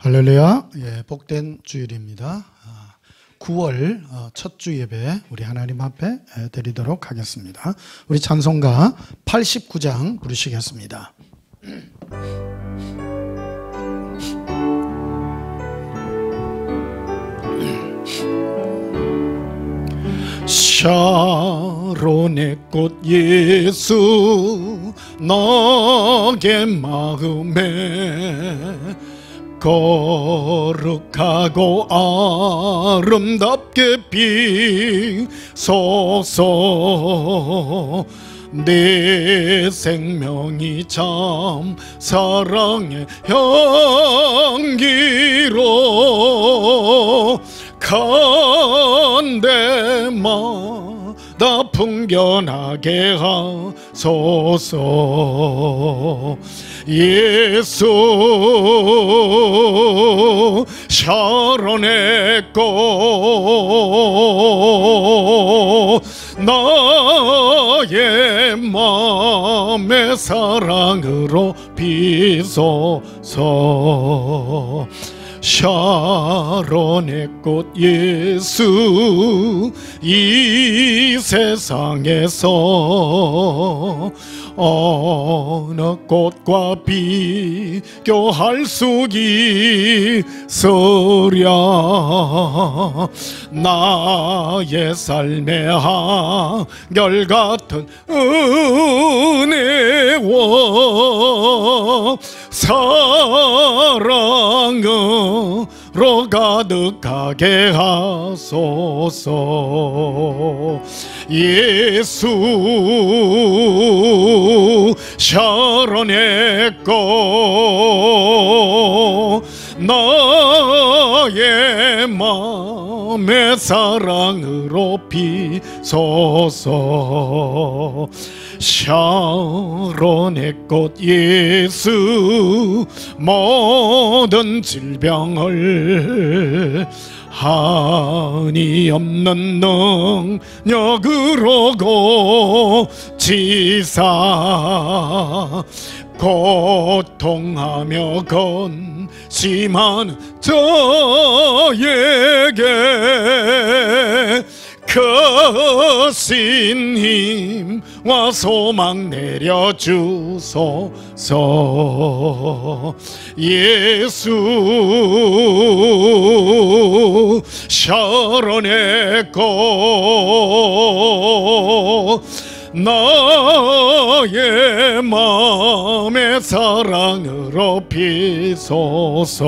할렐루야. 복된 주일입니다. 9월 첫 주 예배 우리 하나님 앞에 드리도록 하겠습니다. 우리 찬송가 89장 부르시겠습니다. 샤론의 꽃 예수 너의 마음에 거룩하고 아름답게 비소서. 내 생명이 참 사랑의 향기로 간데마다 풍겨나게 하소서. 예수 샤론의 꽃 나의 맘의 사랑으로 비소서. 샤론의 꽃 예수 이 세상에서 어느 꽃과 비교할 수 있으랴. 나의 삶의 한결같은 은혜와 사랑으로 가득하게 하소서. 예수 샤론의 꽃 나의 맘의 사랑으로 비소서. 샤론의 꽃 예수 모든 질병을 한이 없는 능력으로 고치사 고통하며 근심하는 저에게 크신 힘과 소망 내려주소서. 예수 샤론의 꽃 나의 맘의 사랑으로 비소서.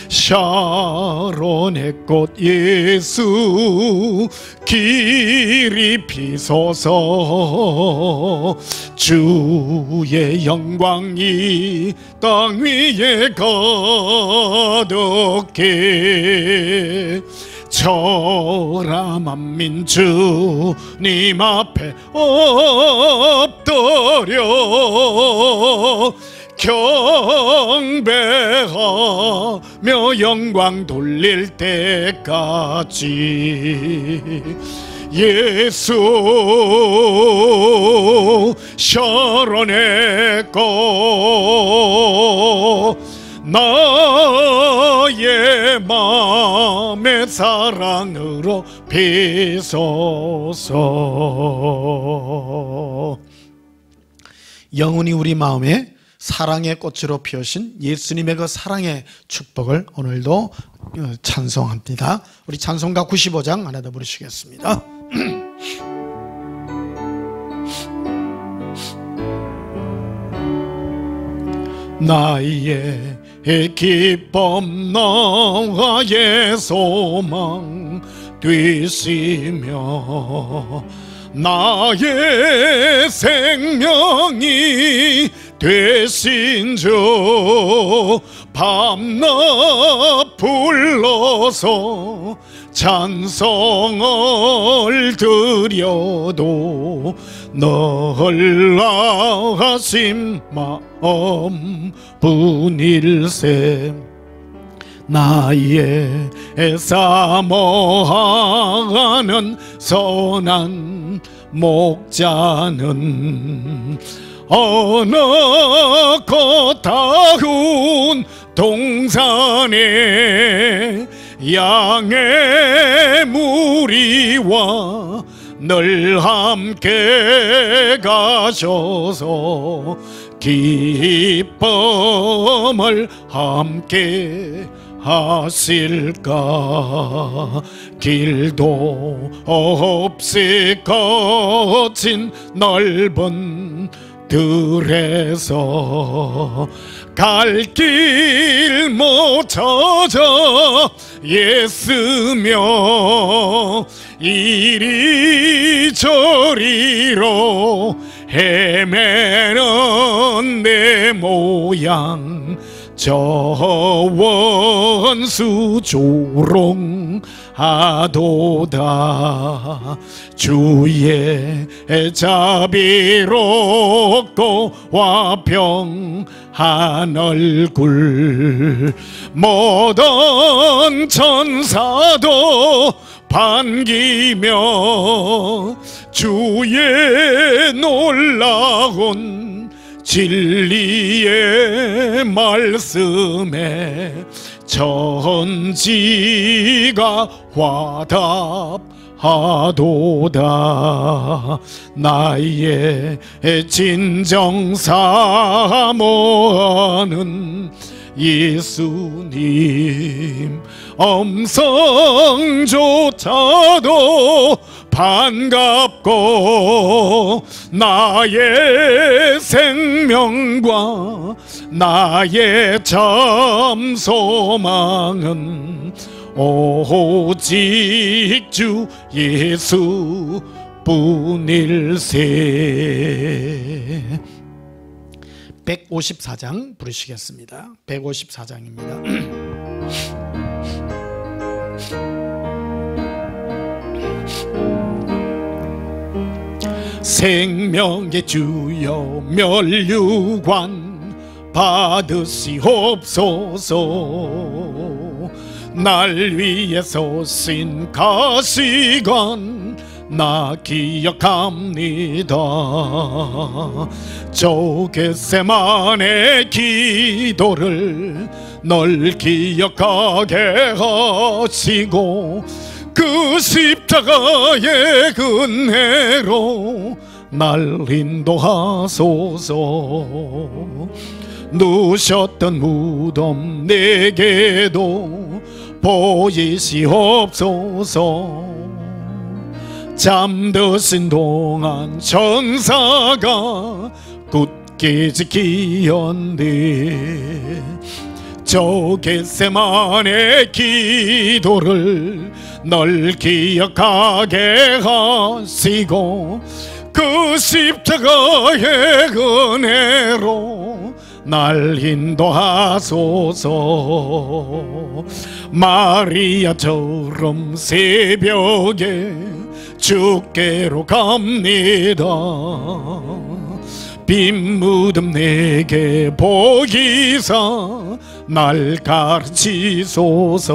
샤론의 꽃 예수 길이 비소서. 주의 영광이 땅 위에 가득해 저람한 민주님 앞에 엎드려 경배하며 영광 돌릴 때까지. 예수 샤론의 꽃 나의 맘의 사랑으로 비소서. 영원히 우리 마음에 사랑의 꽃으로 피우신 예수님의 그 사랑의 축복을 오늘도 찬송합니다. 우리 찬송가 95장 하나 더 부르시겠습니다. 나의 기쁨 나의 소망 되시며 나의 생명이 되신 주 밤낮 불러서 찬송을 드려도 너을라하신 마음 뿐일세. 나의 사모하는 선한 목자는 어느 꽃다운 아름다운 동산에 양의 무리와 늘 함께 가셔서 기쁨을 함께 하실까. 길도 없이 거친 넓은 들에서 갈 길 못 찾아 애쓰며 이리저리로 헤매는 내 모양 저 원수 조롱하도다. 주의 자비롭고 화평한 얼굴 모든 천사도 반기며 주의 놀라운 진리의 말씀에 천지가 화답하도다. 나의 진정 사모하는 예수님 음성조차도 반갑고 나의 생명과 나의 참 소망은 오직 주 예수 뿐일세. 154장 부르시겠습니다. 154장입니다. 생명의 주여 멸류관 받으시옵소서. 날 위해 쏘신 가시관 나 기억합니다. 저 겟세마네 기도를 널 기억하게 하시고 그 십자가의 은혜로 날 인도하소서. 누셨던 무덤 내게도 보이시옵소서. 잠드신 동안 천사가 굳게 지키었네. 저 겟세마네 기도를 널 기억하게 하시고 그 십자가의 은혜로 날 인도하소서. 마리아처럼 새벽에 주께로 갑니다. 빈 무덤 내게 보이사 날 가르치소서.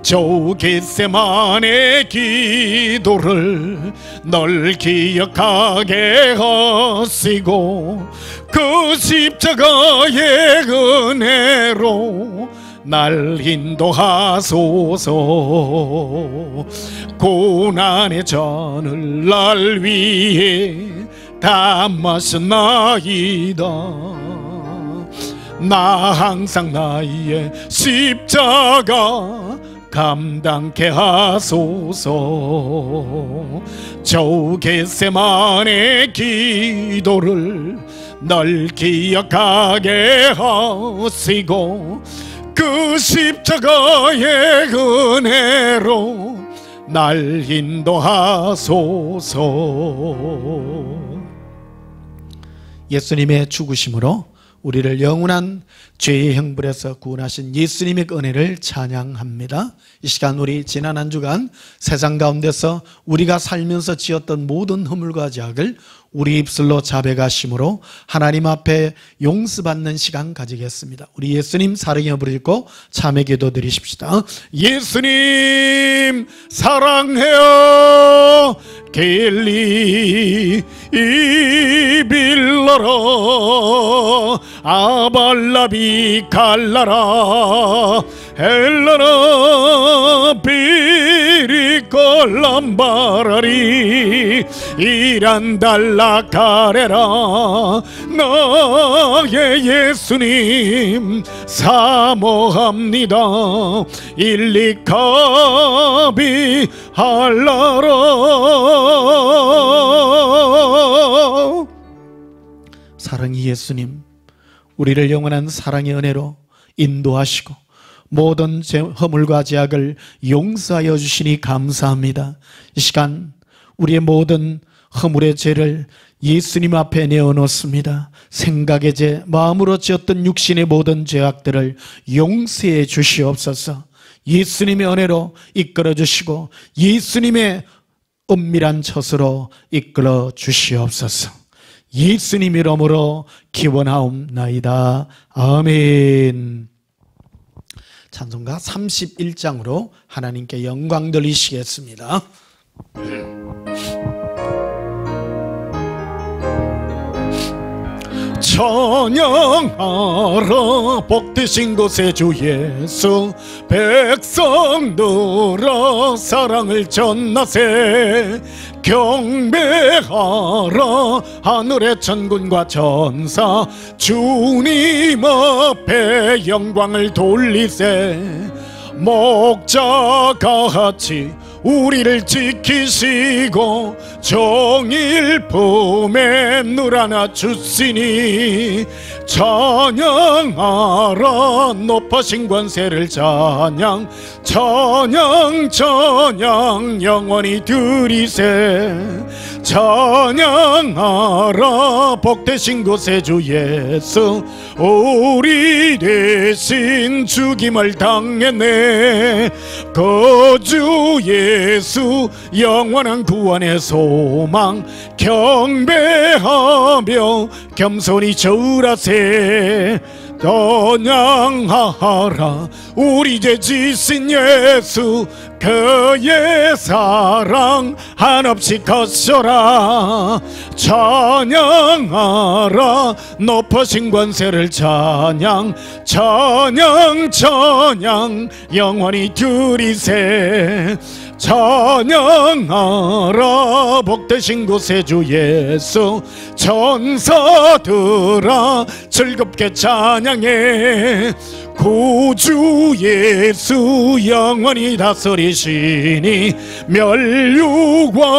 저 겟세마네 기도를 널 기억하게 하시고 그 십자가의 은혜로 날 인도하소서. 고난의 잔을 날 위해 다 마셨나이다. 나 항상 나의 십자가 감당케 하소서. 저 겟세마네 기도를 널 기억하게 하시고 그 십자가의 은혜로 날 인도하소서. 예수님의 죽으심으로 우리를 영원한 죄의 형벌에서 구원하신 예수님의 은혜를 찬양합니다. 이 시간 우리 지난 한 주간 세상 가운데서 우리가 살면서 지었던 모든 허물과 죄악을 우리 입술로 자백하심으로 하나님 앞에 용서받는 시간 가지겠습니다. 우리 예수님 사랑해 부르짖고 참회 기도 드리십시다. 예수님 사랑해요. 길리 이빌 갈라라 아발라비 갈라라 엘라라 비리콜람바라리 이란달라 가레라 나의 예수님 사모합니다 일리카비 할라라. 사랑의 예수님, 우리를 영원한 사랑의 은혜로 인도하시고 모든 허물과 죄악을 용서하여 주시니 감사합니다. 이 시간 우리의 모든 허물의 죄를 예수님 앞에 내어놓습니다. 생각의 죄, 마음으로 지었던 육신의 모든 죄악들을 용서해 주시옵소서. 예수님의 은혜로 이끌어 주시고 예수님의 은밀한 처소로 이끌어 주시옵소서. 예수님 이름으로 기원하옵나이다. 아멘. 찬송가 31장으로 하나님께 영광 돌리시겠습니다. 찬양하라 복되신 곳에 주 예수 백성들아 사랑을 전하세 경배하라 하늘의 천군과 천사 주님 앞에 영광을 돌리세 목자같이 우리를 지키시고 정일 품에 nur 하나 주시니 찬양하라 높으신 권세를 찬양 찬양 찬양 영원히 드리세 찬양하라 복되신 곳에 주 예수 우리 대신 죽임을 당했네 거주 예수 영원한 구원의 소망 경배하며 겸손히 절하세 찬양하라 우리 죄 지신 예수 그의 사랑 한없이 커셔라 찬양하라 높으신 권세를 찬양 찬양 찬양 영원히 드리세 찬양하라 복되신 곳에 주 예수 천사들아 즐겁게 찬양해 구주 예수 영원히 다스리시니 멸류관을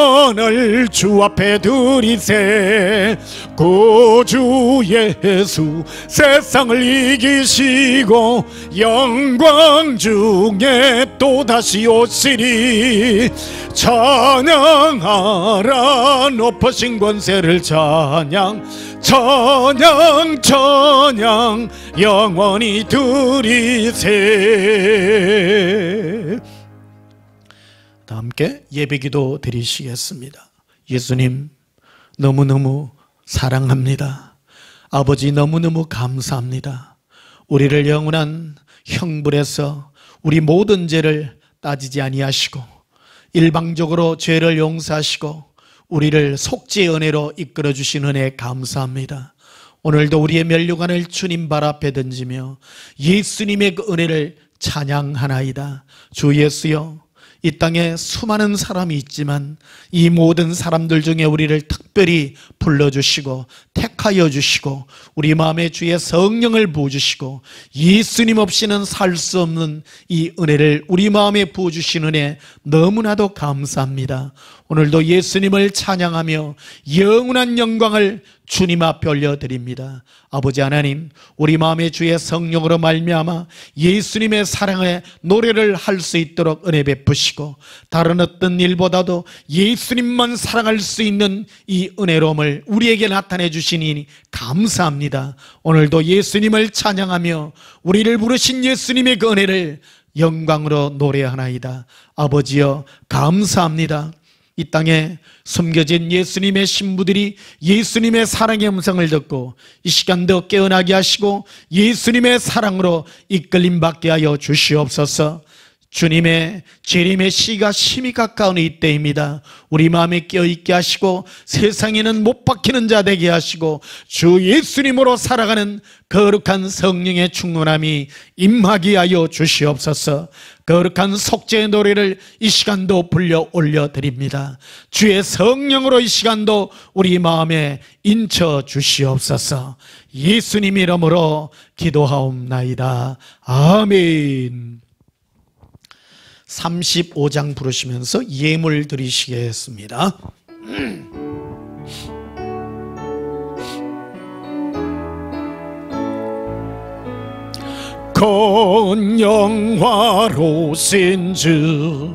주 앞에 드리세 구주 예수 세상을 이기시고 영광 중에 또다시 오시리 찬양하라 높으신 권세를 찬양 찬양 찬양 영원히 드리세. 다 함께 예배기도 드리시겠습니다. 예수님 너무너무 사랑합니다. 아버지 너무너무 감사합니다. 우리를 영원한 형벌에서 우리 모든 죄를 따지지 아니하시고 일방적으로 죄를 용서하시고 우리를 속죄의 은혜로 이끌어 주신 은혜 감사합니다. 오늘도 우리의 면류관을 주님 발 앞에 던지며 예수님의 그 은혜를 찬양하나이다. 주 예수여, 이 땅에 수많은 사람이 있지만 이 모든 사람들 중에 우리를 특별히 불러주시고 택하여 주시고 우리 마음에 주의 성령을 부어주시고 예수님 없이는 살 수 없는 이 은혜를 우리 마음에 부어주신 은혜 너무나도 감사합니다. 오늘도 예수님을 찬양하며 영원한 영광을 주님 앞에 올려드립니다. 아버지 하나님, 우리 마음에 주의 성령으로 말미암아 예수님의 사랑의 노래를 할 수 있도록 은혜 베푸시고 다른 어떤 일보다도 예수님만 사랑할 수 있는 이 은혜로움을 우리에게 나타내 주시니 감사합니다. 오늘도 예수님을 찬양하며 우리를 부르신 예수님의 그 은혜를 영광으로 노래하나이다. 아버지여 감사합니다. 이 땅에 숨겨진 예수님의 신부들이 예수님의 사랑의 음성을 듣고 이 시간도 깨어나게 하시고 예수님의 사랑으로 이끌림 받게 하여 주시옵소서. 주님의 재림의 시가 심히 가까운 이때입니다. 우리 마음에 껴있게 하시고 세상에는 못 박히는 자 되게 하시고 주 예수님으로 살아가는 거룩한 성령의 충만함이 임하게 하여 주시옵소서. 거룩한 속죄의 노래를 이 시간도 불려 올려드립니다. 주의 성령으로 이 시간도 우리 마음에 인쳐 주시옵소서. 예수님 이름으로 기도하옵나이다. 아멘. 35장 부르시면서 예물 드리시겠습니다. 건영화로신 주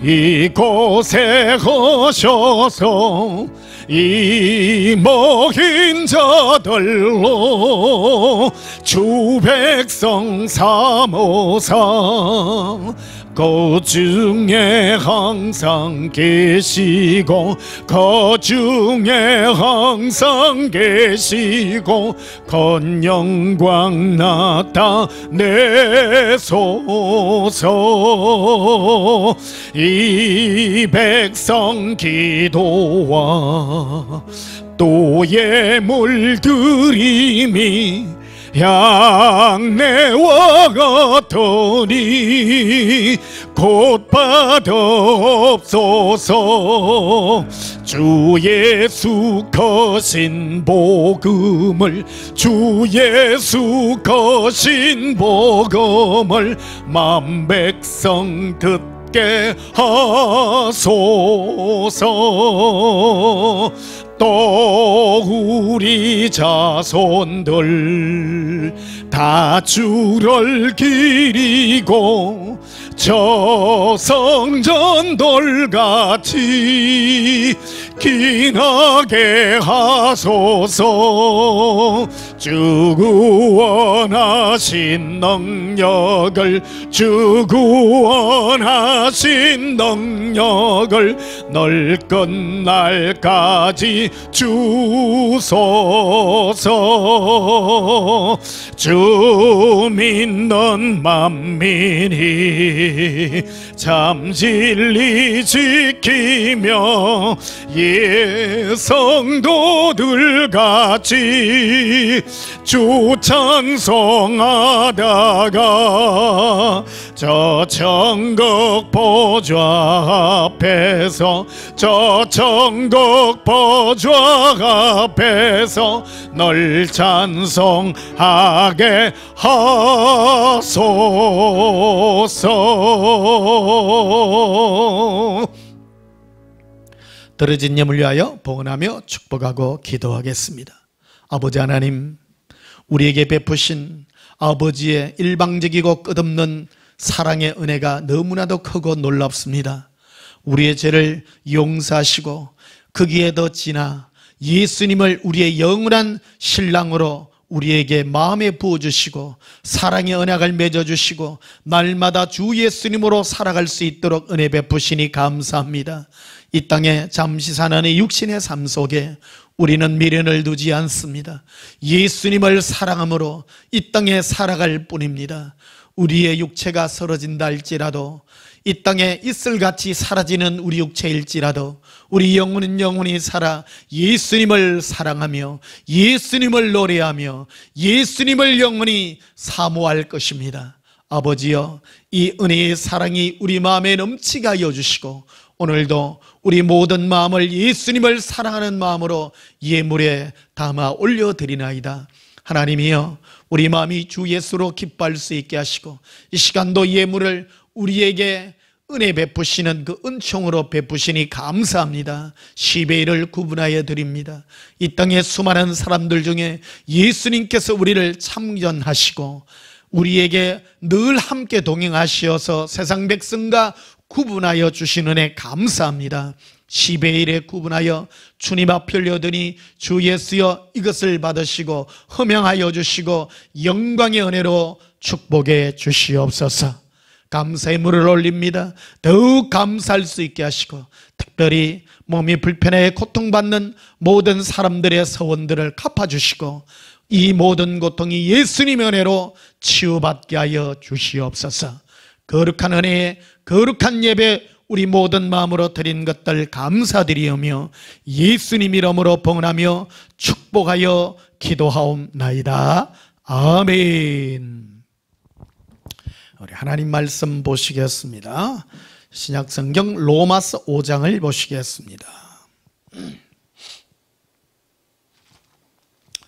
이곳에 오셔서 이 먹인 자들로 주 백성 삼으사 그 중에 항상 계시고 그 중에 항상 계시고 건영광 나타내소서. 이 백성 기도와 또 예물 드림이 향내와 같으니 곧 받옵소서. 주 예수 거신 복음을 주 예수 거신 복음을 만백성 듣게 하소서. 또 우리 자손들 다 주를 기리고 저 성전돌같이 기나게 하소서. 주 구원하신 능력을 주 구원하신 능력을 널 끝날까지 주소서. 주 믿는 만민이 참 진리 지키며 예성도들같이 주 찬송하다가 저 천국 보좌 앞에서 저 천국 보좌 앞에서 널 찬송하게 하소서. 들어진 예물 위하여 봉헌하며 축복하고 기도하겠습니다. 아버지 하나님, 우리에게 베푸신 아버지의 일방적이고 끝없는 사랑의 은혜가 너무나도 크고 놀랍습니다. 우리의 죄를 용서하시고 거기에 더 지나 예수님을 우리의 영원한 신랑으로 우리에게 마음에 부어주시고 사랑의 언약을 맺어주시고 날마다 주 예수님으로 살아갈 수 있도록 은혜 베푸시니 감사합니다. 이 땅에 잠시 사는 이 육신의 삶 속에 우리는 미련을 두지 않습니다. 예수님을 사랑함으로 이 땅에 살아갈 뿐입니다. 우리의 육체가 쓰러진다 할지라도 이 땅에 이슬같이 사라지는 우리 육체일지라도 우리 영혼은 영원히 살아 예수님을 사랑하며 예수님을 노래하며 예수님을 영원히 사모할 것입니다. 아버지여, 이 은혜의 사랑이 우리 마음에 넘치게 하여 주시고 오늘도 우리 모든 마음을 예수님을 사랑하는 마음으로 예물에 담아 올려드리나이다. 하나님이여, 우리 마음이 주 예수로 기뻐할 수 있게 하시고 이 시간도 예물을 우리에게 은혜 베푸시는 그 은총으로 베푸시니 감사합니다. 10의 1을 구분하여 드립니다. 이 땅의 수많은 사람들 중에 예수님께서 우리를 참견하시고 우리에게 늘 함께 동행하시어서 세상 백성과 구분하여 주신 은혜 감사합니다. 10의 1에 구분하여 주님 앞에 올려드니 주 예수여 이것을 받으시고 허명하여 주시고 영광의 은혜로 축복해 주시옵소서. 감사의 물을 올립니다. 더욱 감사할 수 있게 하시고 특별히 몸이 불편해 고통받는 모든 사람들의 서원들을 갚아주시고 이 모든 고통이 예수님의 은혜로 치유받게 하여 주시옵소서. 거룩한 은혜에 거룩한 예배 우리 모든 마음으로 드린 것들 감사드리오며 예수님 이름으로 봉헌하며 축복하여 기도하옵나이다. 아멘. 우리 하나님 말씀 보시겠습니다. 신약성경 로마서 5장을 보시겠습니다.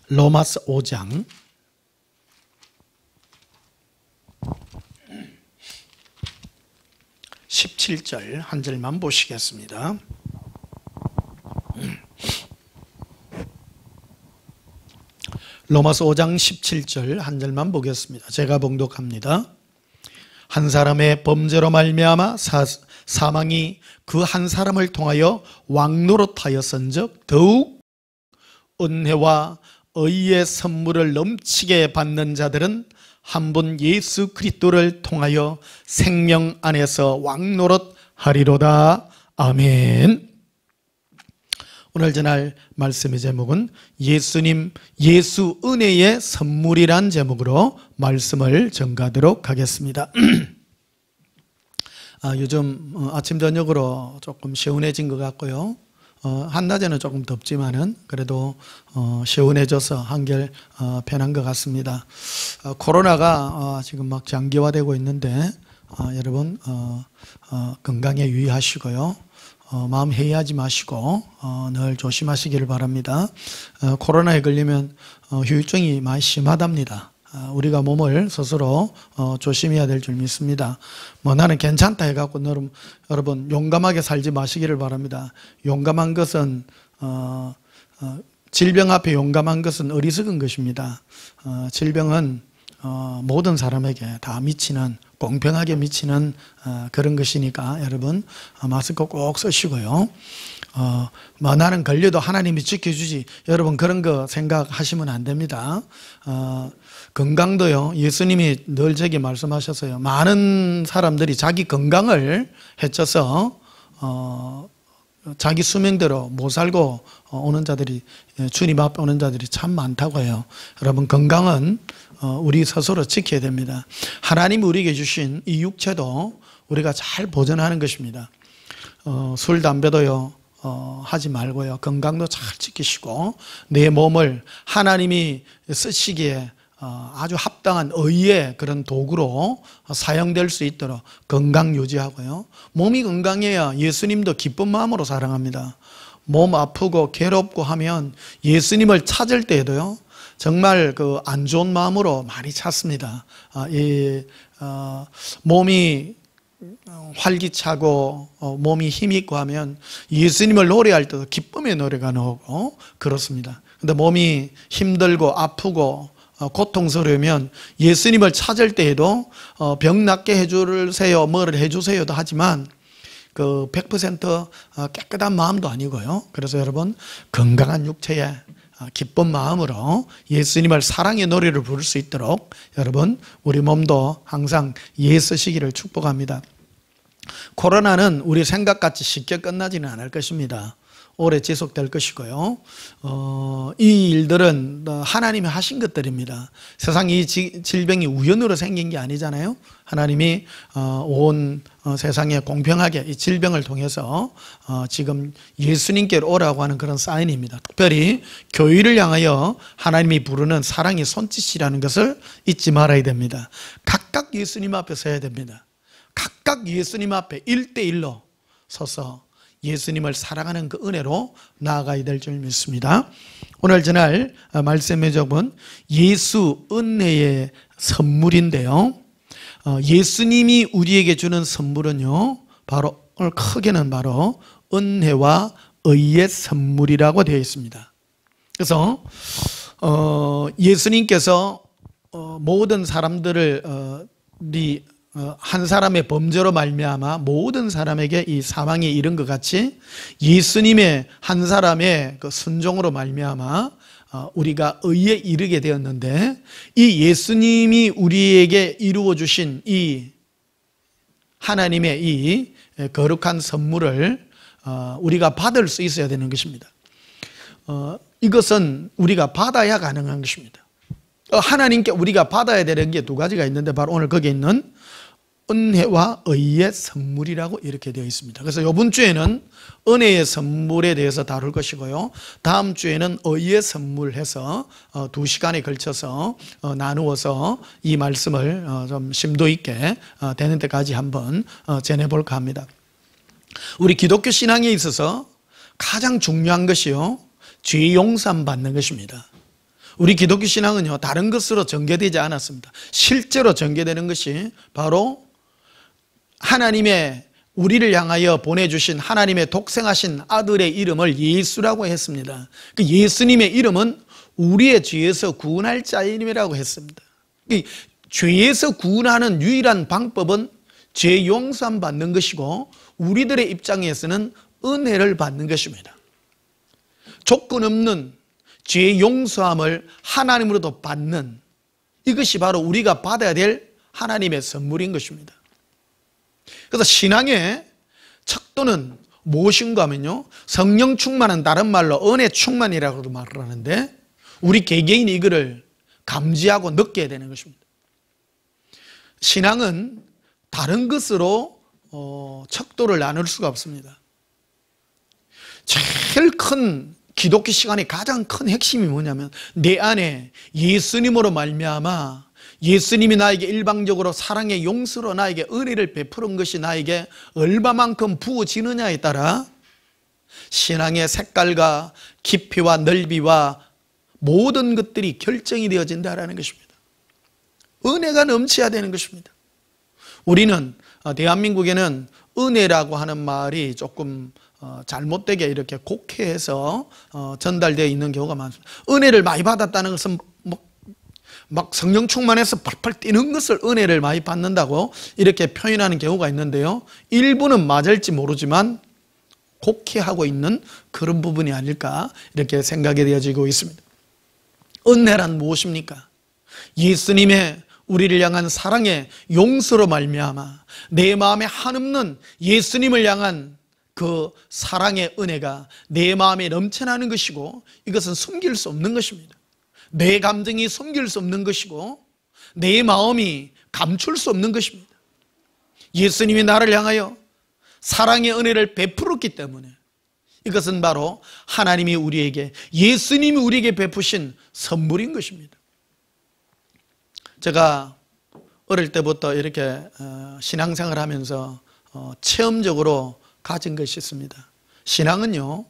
로마서 5장 17절 한 절만 보시겠습니다. 로마서 5장 17절 한 절만 보겠습니다. 제가 봉독합니다. 한 사람의 범죄로 말미암아 사망이 그 한 사람을 통하여 왕노릇하였은즉 더욱 은혜와 의의 선물을 넘치게 받는 자들은 한 분 예수 그리스도를 통하여 생명 안에서 왕노릇하리로다. 아멘. 오늘 전할 말씀의 제목은 예수 은혜의 선물이란 제목으로 말씀을 전가하도록 하겠습니다. 요즘 아침 저녁으로 조금 시원해진 것 같고요. 한낮에는 조금 덥지만은 그래도 시원해져서 한결 편한 것 같습니다. 코로나가 지금 막 장기화되고 있는데 여러분 건강에 유의하시고요. 마음 해이하지 마시고 늘 조심하시기를 바랍니다. 코로나에 걸리면 후유증이 많이 심하답니다. 우리가 몸을 스스로 조심해야 될 줄 믿습니다. 나는 괜찮다 해갖고 여러분 용감하게 살지 마시기를 바랍니다. 용감한 것은 질병 앞에 용감한 것은 어리석은 것입니다. 질병은 모든 사람에게 다 미치는, 공평하게 미치는 그런 것이니까 여러분 마스크 꼭 쓰시고요. 나는 걸려도 하나님이 지켜주지, 여러분 그런 거 생각하시면 안 됩니다. 건강도요, 예수님이 늘 제게 말씀하셨어요. 많은 사람들이 자기 건강을 해쳐서 자기 수명대로 못 살고 오는 자들이, 주님 앞에 오는 자들이 참 많다고 해요. 여러분 건강은 우리 스스로 지켜야 됩니다. 하나님이 우리에게 주신 이 육체도 우리가 잘 보존하는 것입니다. 술, 담배도요 하지 말고요, 건강도 잘 지키시고 내 몸을 하나님이 쓰시기에 아주 합당한 의의 그런 도구로 사용될 수 있도록 건강 유지하고요. 몸이 건강해야 예수님도 기쁜 마음으로 사랑합니다. 몸 아프고 괴롭고 하면 예수님을 찾을 때에도요 정말 그 안 좋은 마음으로 많이 찾습니다. 몸이 활기차고 몸이 힘이 있고 하면 예수님을 노래할 때도 기쁨의 노래가 나오고 그렇습니다. 근데 몸이 힘들고 아프고 고통스러우면 예수님을 찾을 때에도 병 낫게 해주세요, 뭐를 해주세요도 하지만 그 100% 깨끗한 마음도 아니고요. 그래서 여러분 건강한 육체에 기쁜 마음으로 예수님을 사랑의 노래를 부를 수 있도록 여러분 우리 몸도 항상 예쓰시기를 축복합니다. 코로나는 우리 생각같이 쉽게 끝나지는 않을 것입니다. 오래 지속될 것이고요. 이 일들은 하나님이 하신 것들입니다. 세상 이 질병이 우연으로 생긴 게 아니잖아요. 하나님이 온 세상에 공평하게 이 질병을 통해서 지금 예수님께로 오라고 하는 그런 사인입니다. 특별히 교회를 향하여 하나님이 부르는 사랑의 손짓이라는 것을 잊지 말아야 됩니다. 각각 예수님 앞에 서야 됩니다. 각각 예수님 앞에 1대1로 서서 예수님을 사랑하는 그 은혜로 나아가야 될 줄 믿습니다. 오늘 전할 말씀의 제목은 예수 은혜의 선물인데요. 예수님이 우리에게 주는 선물은요, 바로 오늘 크게는 바로 은혜와 의의 선물이라고 되어 있습니다. 그래서 예수님께서 모든 사람들을 한 사람의 범죄로 말미암아 모든 사람에게 이 사망에 이른 것 같이 예수님의 한 사람의 그 순종으로 말미암아 우리가 의에 이르게 되었는데, 이 예수님이 우리에게 이루어 주신 이 하나님의 이 거룩한 선물을 우리가 받을 수 있어야 되는 것입니다. 이것은 우리가 받아야 가능한 것입니다. 하나님께 우리가 받아야 되는 게 두 가지가 있는데 바로 오늘 거기에 있는 은혜와 의의 선물이라고 이렇게 되어 있습니다. 그래서 이번 주에는 은혜의 선물에 대해서 다룰 것이고요, 다음 주에는 의의 선물 해서 2시간에 걸쳐서 나누어서 이 말씀을 좀 심도 있게 되는 때까지 한번 전해볼까 합니다. 우리 기독교 신앙에 있어서 가장 중요한 것이요, 죄 용서함 받는 것입니다. 우리 기독교 신앙은요, 다른 것으로 전개되지 않았습니다. 실제로 전개되는 것이 바로 하나님의 우리를 향하여 보내주신 하나님의 독생하신 아들의 이름을 예수라고 했습니다. 그 예수님의 이름은 우리의 죄에서 구원할 자의 이름이라고 했습니다. 죄에서 구원하는 유일한 방법은 죄 용서함 받는 것이고, 우리들의 입장에서는 은혜를 받는 것입니다. 조건 없는 죄 용서함을 하나님으로부터 받는, 이것이 바로 우리가 받아야 될 하나님의 선물인 것입니다. 그래서 신앙의 척도는 무엇인가 하면요, 성령 충만은 다른 말로 은혜 충만이라고도 말을 하는데, 우리 개개인이 이거를 감지하고 느껴야 되는 것입니다. 신앙은 다른 것으로 척도를 나눌 수가 없습니다. 제일 큰 기독교 시간의 가장 큰 핵심이 뭐냐면, 내 안에 예수님으로 말미암아 예수님이 나에게 일방적으로 사랑의 용서로 나에게 은혜를 베푸는 것이 나에게 얼마만큼 부어지느냐에 따라 신앙의 색깔과 깊이와 넓이와 모든 것들이 결정이 되어진다는 것입니다. 은혜가 넘쳐야 되는 것입니다. 우리는 대한민국에는 은혜라고 하는 말이 조금 잘못되게 이렇게 곡해해서 전달되어 있는 경우가 많습니다. 은혜를 많이 받았다는 것은 막 성령 충만해서 팔팔 뛰는 것을 은혜를 많이 받는다고 이렇게 표현하는 경우가 있는데요, 일부는 맞을지 모르지만 곡해하고 있는 그런 부분이 아닐까 이렇게 생각이 되어지고 있습니다. 은혜란 무엇입니까? 예수님의 우리를 향한 사랑의 용서로 말미암아 내 마음에 한없는 예수님을 향한 그 사랑의 은혜가 내 마음에 넘쳐나는 것이고, 이것은 숨길 수 없는 것입니다. 내 감정이 숨길 수 없는 것이고, 내 마음이 감출 수 없는 것입니다. 예수님이 나를 향하여 사랑의 은혜를 베풀었기 때문에, 이것은 바로 하나님이 우리에게, 예수님이 우리에게 베푸신 선물인 것입니다. 제가 어릴 때부터 이렇게 신앙생활을 하면서 체험적으로 가진 것이 있습니다. 신앙은요,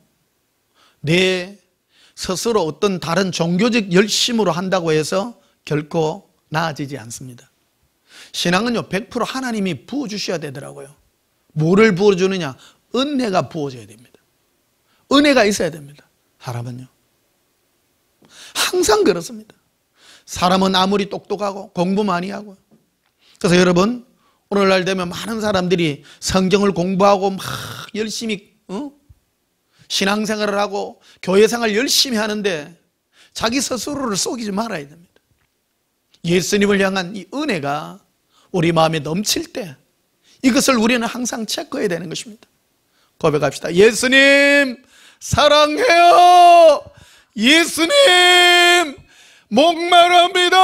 내 스스로 어떤 다른 종교적 열심으로 한다고 해서 결코 나아지지 않습니다. 신앙은요, 100% 하나님이 부어주셔야 되더라고요. 뭐를 부어주느냐? 은혜가 부어져야 됩니다. 은혜가 있어야 됩니다. 사람은요, 항상 그렇습니다. 사람은 아무리 똑똑하고 공부 많이 하고, 그래서 여러분, 오늘날 되면 많은 사람들이 성경을 공부하고 막 열심히 신앙생활을 하고 교회생활 열심히 하는데 자기 스스로를 속이지 말아야 됩니다. 예수님을 향한 이 은혜가 우리 마음에 넘칠 때, 이것을 우리는 항상 체크해야 되는 것입니다. 고백합시다. 예수님 사랑해요. 예수님 목마릅니다.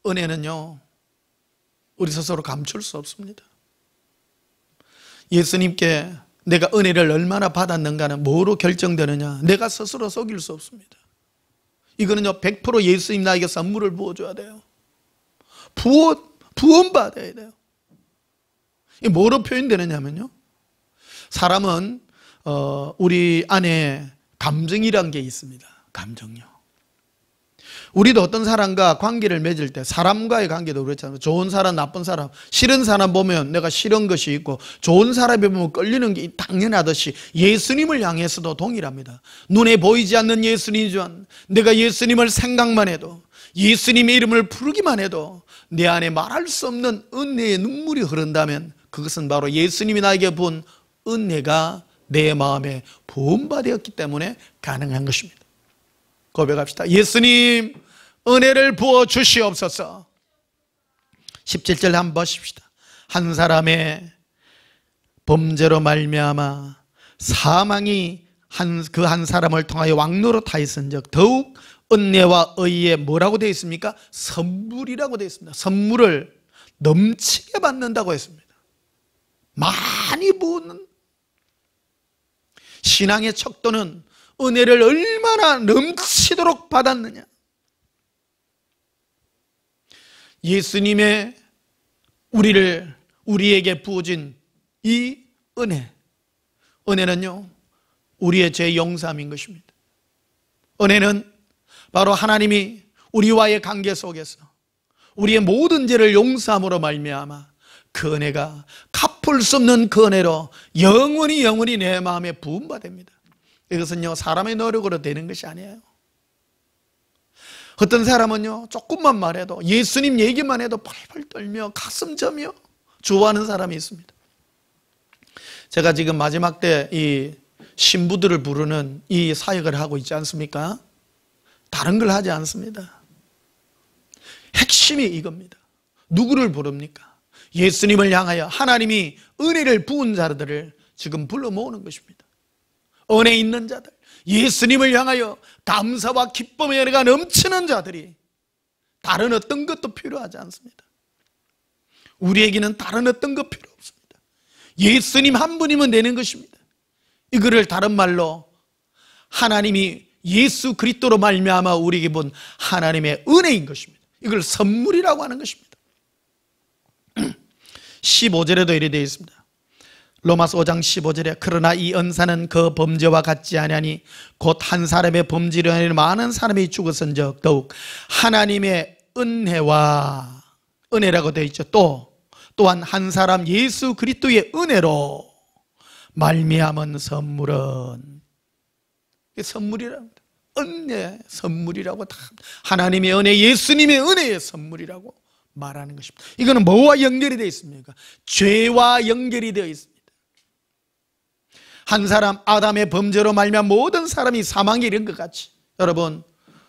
은혜는요, 우리 스스로 감출 수 없습니다. 예수님께 내가 은혜를 얼마나 받았는가는 뭐로 결정되느냐? 내가 스스로 속일 수 없습니다. 이거는요, 100% 예수님 나에게 선물을 부어줘야 돼요. 부원 받아야 돼요. 이게 뭐로 표현되느냐면요, 사람은 우리 안에 감정이란 게 있습니다. 감정요. 우리도 어떤 사람과 관계를 맺을 때, 사람과의 관계도 그렇잖아요. 좋은 사람, 나쁜 사람, 싫은 사람 보면 내가 싫은 것이 있고, 좋은 사람이 보면 끌리는 게 당연하듯이 예수님을 향해서도 동일합니다. 눈에 보이지 않는 예수님이지만 내가 예수님을 생각만 해도, 예수님의 이름을 부르기만 해도 내 안에 말할 수 없는 은혜의 눈물이 흐른다면, 그것은 바로 예수님이 나에게 부은 은혜가 내 마음에 부음받았기 때문에 가능한 것입니다. 고백합시다. 예수님 은혜를 부어 주시옵소서. 17절 한번 보십시다. 한 사람의 범죄로 말미암아 사망이 그 한 사람을 통하여 왕노릇 하였은즉 더욱 은혜와 의에 뭐라고 되어 있습니까? 선물이라고 되어 있습니다. 선물을 넘치게 받는다고 했습니다. 많이 부은 신앙의 척도는 은혜를 얼마나 넘치도록 받았느냐. 예수님의 우리에게 부어진 이 은혜는요, 우리의 죄 용서함인 것입니다. 은혜는 바로 하나님이 우리와의 관계 속에서 우리의 모든 죄를 용서함으로 말미암아 그 은혜가 갚을 수 없는 그 은혜로 영원히 내 마음에 부음받습니다. 이것은요, 사람의 노력으로 되는 것이 아니에요. 어떤 사람은요, 조금만 말해도, 예수님 얘기만 해도 펄펄 떨며 가슴 저며 좋아하는 사람이 있습니다. 제가 지금 마지막 때 이 신부들을 부르는 이 사역을 하고 있지 않습니까? 다른 걸 하지 않습니다. 핵심이 이겁니다. 누구를 부릅니까? 예수님을 향하여 하나님이 은혜를 부은 자들을 지금 불러 모으는 것입니다. 은혜 있는 자들, 예수님을 향하여 감사와 기쁨의 은혜가 넘치는 자들이 다른 어떤 것도 필요하지 않습니다. 우리에게는 다른 어떤 것 필요 없습니다. 예수님 한 분이면 되는 것입니다. 이거를 다른 말로 하나님이 예수 그리스도로 말미암아 우리에게 본 하나님의 은혜인 것입니다. 이걸 선물이라고 하는 것입니다. 15절에도 이렇게 되어 있습니다. 로마서 5장 15절에 그러나 이 은사는 그 범죄와 같지 아니하니 곧 한 사람의 범죄로 인하여 많은 사람이 죽었은즉 더욱 하나님의 은혜라고 되어 있죠. 또한 한 사람 예수 그리스도의 은혜로 말미암은 선물은, 선물이랍니다. 은혜 선물이라고, 다 하나님의 은혜, 예수님의 은혜의 선물이라고 말하는 것입니다. 이거는 뭐와 연결이 되어 있습니까? 죄와 연결이 되어 있습니다. 한 사람 아담의 범죄로 말미암아 모든 사람이 사망에 이른 것 같이, 여러분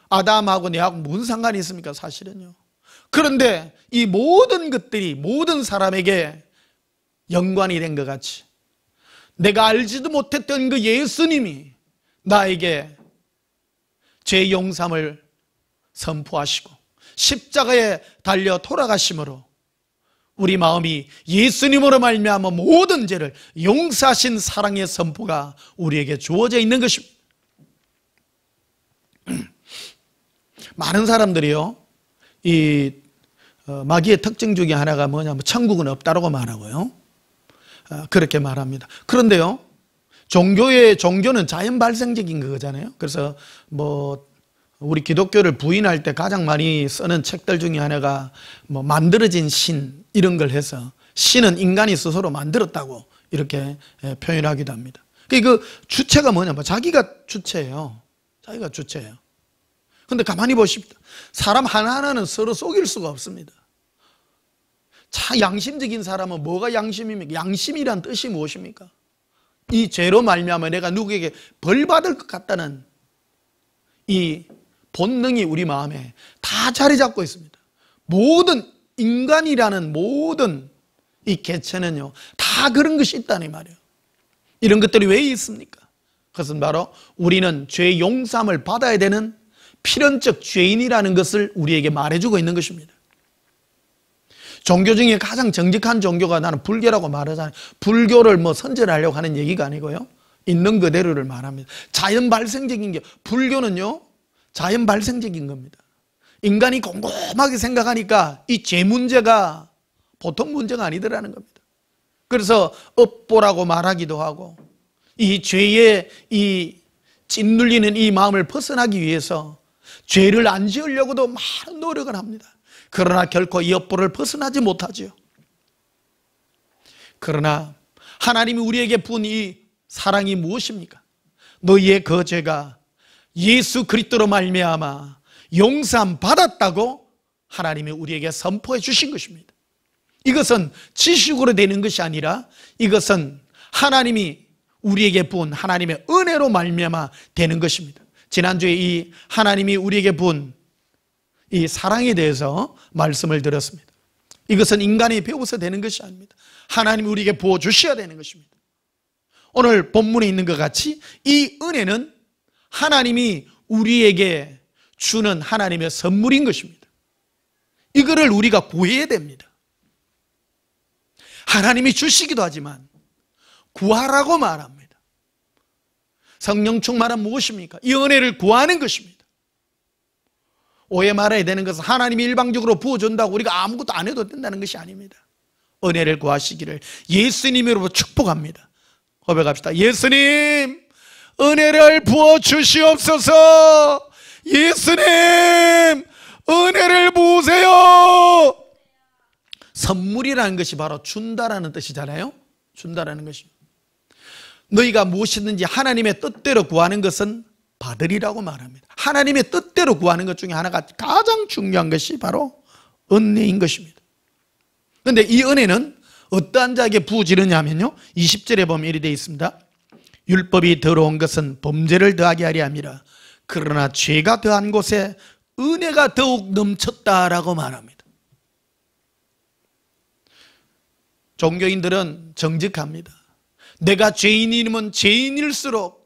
아담하고 내하고 무슨 상관이 있습니까? 사실은요. 그런데 이 모든 것들이 모든 사람에게 연관이 된 것 같이 내가 알지도 못했던 그 예수님이 나에게 죄 용서함을 선포하시고 십자가에 달려 돌아가심으로 우리 마음이 예수님으로 말미암아 모든 죄를 용서하신 사랑의 선포가 우리에게 주어져 있는 것입니다. 많은 사람들이요, 이 마귀의 특징 중에 하나가 뭐냐면 천국은 없다라고 말하고요, 그렇게 말합니다. 그런데요, 종교는 자연 발생적인 거잖아요. 그래서 우리 기독교를 부인할 때 가장 많이 쓰는 책들 중에 하나가 만들어진 신, 이런 걸 해서 신은 인간이 스스로 만들었다고 이렇게 표현하기도 합니다. 그 주체가 뭐냐면 자기가 주체예요. 자기가 주체예요. 그런데 가만히 보십시오. 사람 하나하나는 서로 속일 수가 없습니다. 양심적인 사람은 뭐가 양심입니까? 양심이란 뜻이 무엇입니까? 이 죄로 말미암아 내가 누구에게 벌 받을 것 같다는 이 본능이 우리 마음에 다 자리 잡고 있습니다. 모든 인간이라는 모든 이 개체는요, 다 그런 것이 있다는 말이에요. 이런 것들이 왜 있습니까? 그것은 바로 우리는 죄 용서함을 받아야 되는 필연적 죄인이라는 것을 우리에게 말해주고 있는 것입니다. 종교 중에 가장 정직한 종교가 나는 불교라고 말하잖아요. 불교를 선전하려고 하는 얘기가 아니고요, 있는 그대로를 말합니다. 자연 발생적인 게, 불교는요 자연 발생적인 겁니다. 인간이 곰곰하게 생각하니까 이 죄 문제가 보통 문제가 아니더라는 겁니다. 그래서 업보라고 말하기도 하고, 이 죄에 이 짓눌리는 이 마음을 벗어나기 위해서 죄를 안 지으려고도 많은 노력을 합니다. 그러나 결코 이 업보를 벗어나지 못하지요. 그러나 하나님이 우리에게 부은 이 사랑이 무엇입니까? 너희의 그 죄가 예수 그리스도로 말미암아 용서함 받았다고 하나님이 우리에게 선포해 주신 것입니다. 이것은 지식으로 되는 것이 아니라 이것은 하나님이 우리에게 부은 하나님의 은혜로 말미암아 되는 것입니다. 지난주에 이 하나님이 우리에게 부은 이 사랑에 대해서 말씀을 드렸습니다. 이것은 인간이 배워서 되는 것이 아닙니다. 하나님이 우리에게 부어주셔야 되는 것입니다. 오늘 본문에 있는 것 같이 이 은혜는 하나님이 우리에게 주는 하나님의 선물인 것입니다. 이거를 우리가 구해야 됩니다. 하나님이 주시기도 하지만 구하라고 말합니다. 성령 충만은 무엇입니까? 이 은혜를 구하는 것입니다. 오해 말아야 되는 것은 하나님이 일방적으로 부어준다고 우리가 아무것도 안 해도 된다는 것이 아닙니다. 은혜를 구하시기를 예수님으로 축복합니다. 고백합시다. 예수님, 은혜를 부어주시옵소서. 예수님, 은혜를 부으세요. 선물이라는 것이 바로 준다라는 뜻이잖아요. 준다라는 것이. 너희가 무엇이든지 하나님의 뜻대로 구하는 것은 받으리라고 말합니다. 하나님의 뜻대로 구하는 것 중에 하나가 가장 중요한 것이 바로 은혜인 것입니다. 그런데 이 은혜는 어떠한 자에게 부어지느냐 하면요, 20절에 보면 이리 되어 있습니다. 율법이 더러운 것은 범죄를 더하게 하려 함이라. 그러나 죄가 더한 곳에 은혜가 더욱 넘쳤다라고 말합니다. 종교인들은 정직합니다. 내가 죄인이면 죄인일수록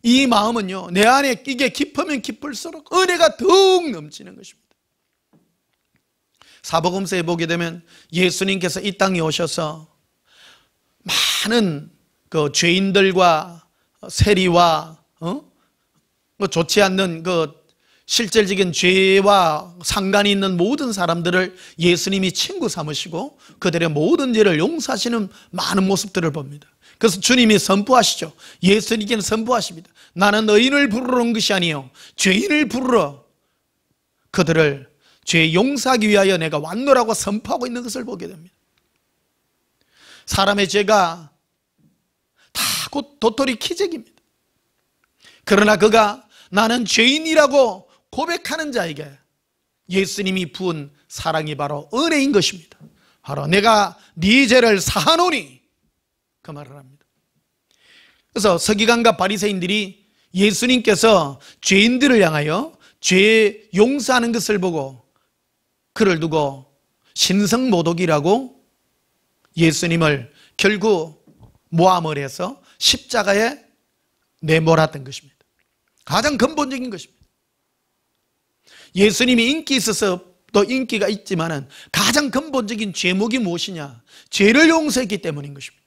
이 마음은요, 내 안에 이게 깊으면 깊을수록 은혜가 더욱 넘치는 것입니다. 사복음서에 보게 되면 예수님께서 이 땅에 오셔서 많은 그 죄인들과 세리와 좋지 않는 그 실질적인 죄와 상관이 있는 모든 사람들을 예수님이 친구 삼으시고 그들의 모든 죄를 용서하시는 많은 모습들을 봅니다. 그래서 주님이 선포하시죠. 예수님께는 선포하십니다. 나는 의인을 부르러 온 것이 아니요 죄인을 부르러 그들을 죄 용서하기 위하여 내가 왔노라고 선포하고 있는 것을 보게 됩니다. 사람의 죄가 다 곧 도토리 키재기입니다. 그러나 그가 나는 죄인이라고 고백하는 자에게 예수님이 부은 사랑이 바로 은혜인 것입니다. 바로 내가 네 죄를 사하노니 그 말을 합니다. 그래서 서기관과 바리새인들이 예수님께서 죄인들을 향하여 죄 용서하는 것을 보고 그를 두고 신성모독이라고 예수님을 결국 모함을 해서 십자가에 내몰았던 것입니다. 가장 근본적인 것입니다. 예수님이 인기 있어서 또 인기가 있지만은 가장 근본적인 죄목이 무엇이냐? 죄를 용서했기 때문인 것입니다.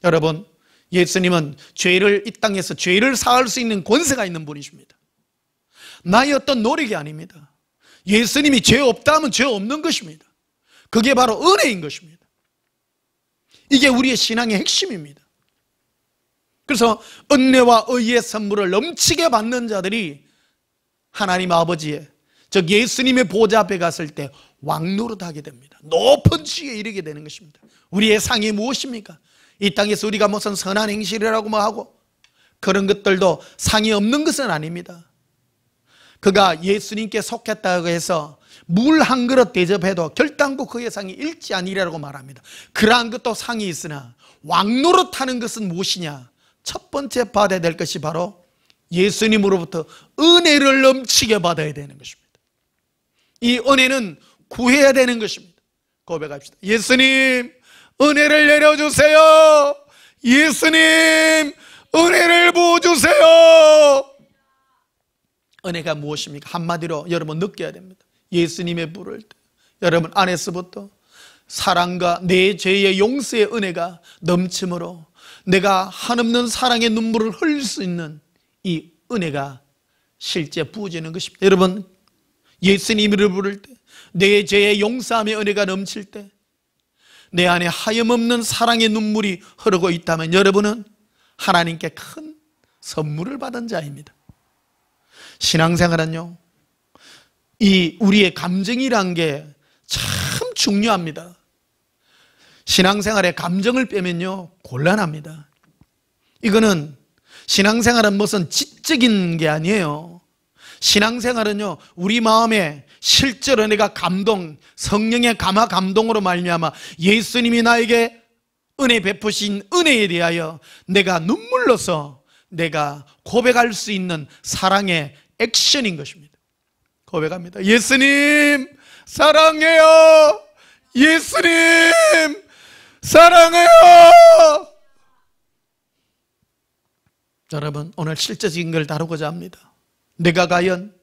여러분, 예수님은 죄를 이 땅에서 죄를 사할 수 있는 권세가 있는 분이십니다. 나의 어떤 노력이 아닙니다. 예수님이 죄 없다 하면 죄 없는 것입니다. 그게 바로 은혜인 것입니다. 이게 우리의 신앙의 핵심입니다. 그래서 은혜와 의의 선물을 넘치게 받는 자들이 하나님 아버지의, 즉 예수님의 보좌 앞에 갔을 때 왕노릇하게 됩니다. 높은 지위에 이르게 되는 것입니다. 우리의 상이 무엇입니까? 이 땅에서 우리가 무슨 선한 행실이라고 뭐 하고 그런 것들도 상이 없는 것은 아닙니다. 그가 예수님께 속했다고 해서 물 한 그릇 대접해도 결단코 그의 상이 잃지 아니라고 말합니다. 그러한 것도 상이 있으나 왕노릇하는 것은 무엇이냐? 첫 번째 받아야 될 것이 바로 예수님으로부터 은혜를 넘치게 받아야 되는 것입니다. 이 은혜는 구해야 되는 것입니다. 고백합시다. 예수님, 은혜를 내려주세요. 예수님, 은혜를 부어주세요. 은혜가 무엇입니까? 한마디로 여러분 느껴야 됩니다. 예수님의 부를 때 여러분 안에서부터 사랑과 내 죄의 용서의 은혜가 넘침으로 내가 한없는 사랑의 눈물을 흘릴 수 있는 이 은혜가 실제 부어지는 것입니다. 여러분, 예수님을 부를 때 내 죄의 용서함의 은혜가 넘칠 때 내 안에 하염없는 사랑의 눈물이 흐르고 있다면 여러분은 하나님께 큰 선물을 받은 자입니다. 신앙생활은요, 이 우리의 감정이란 게 참 중요합니다. 신앙생활에 감정을 빼면요 곤란합니다. 이거는 신앙생활은 무슨 지적인 게 아니에요. 신앙생활은요 우리 마음에 실제로 내가 감동, 성령의 감화 감동으로 말미암아 예수님이 나에게 은혜 베푸신 은혜에 대하여 내가 눈물로서 내가 고백할 수 있는 사랑의 액션인 것입니다. 고백합니다. 예수님 사랑해요. 예수님 사랑해요. 여러분, 오늘 실제적인 걸 다루고자 합니다. 내가 과연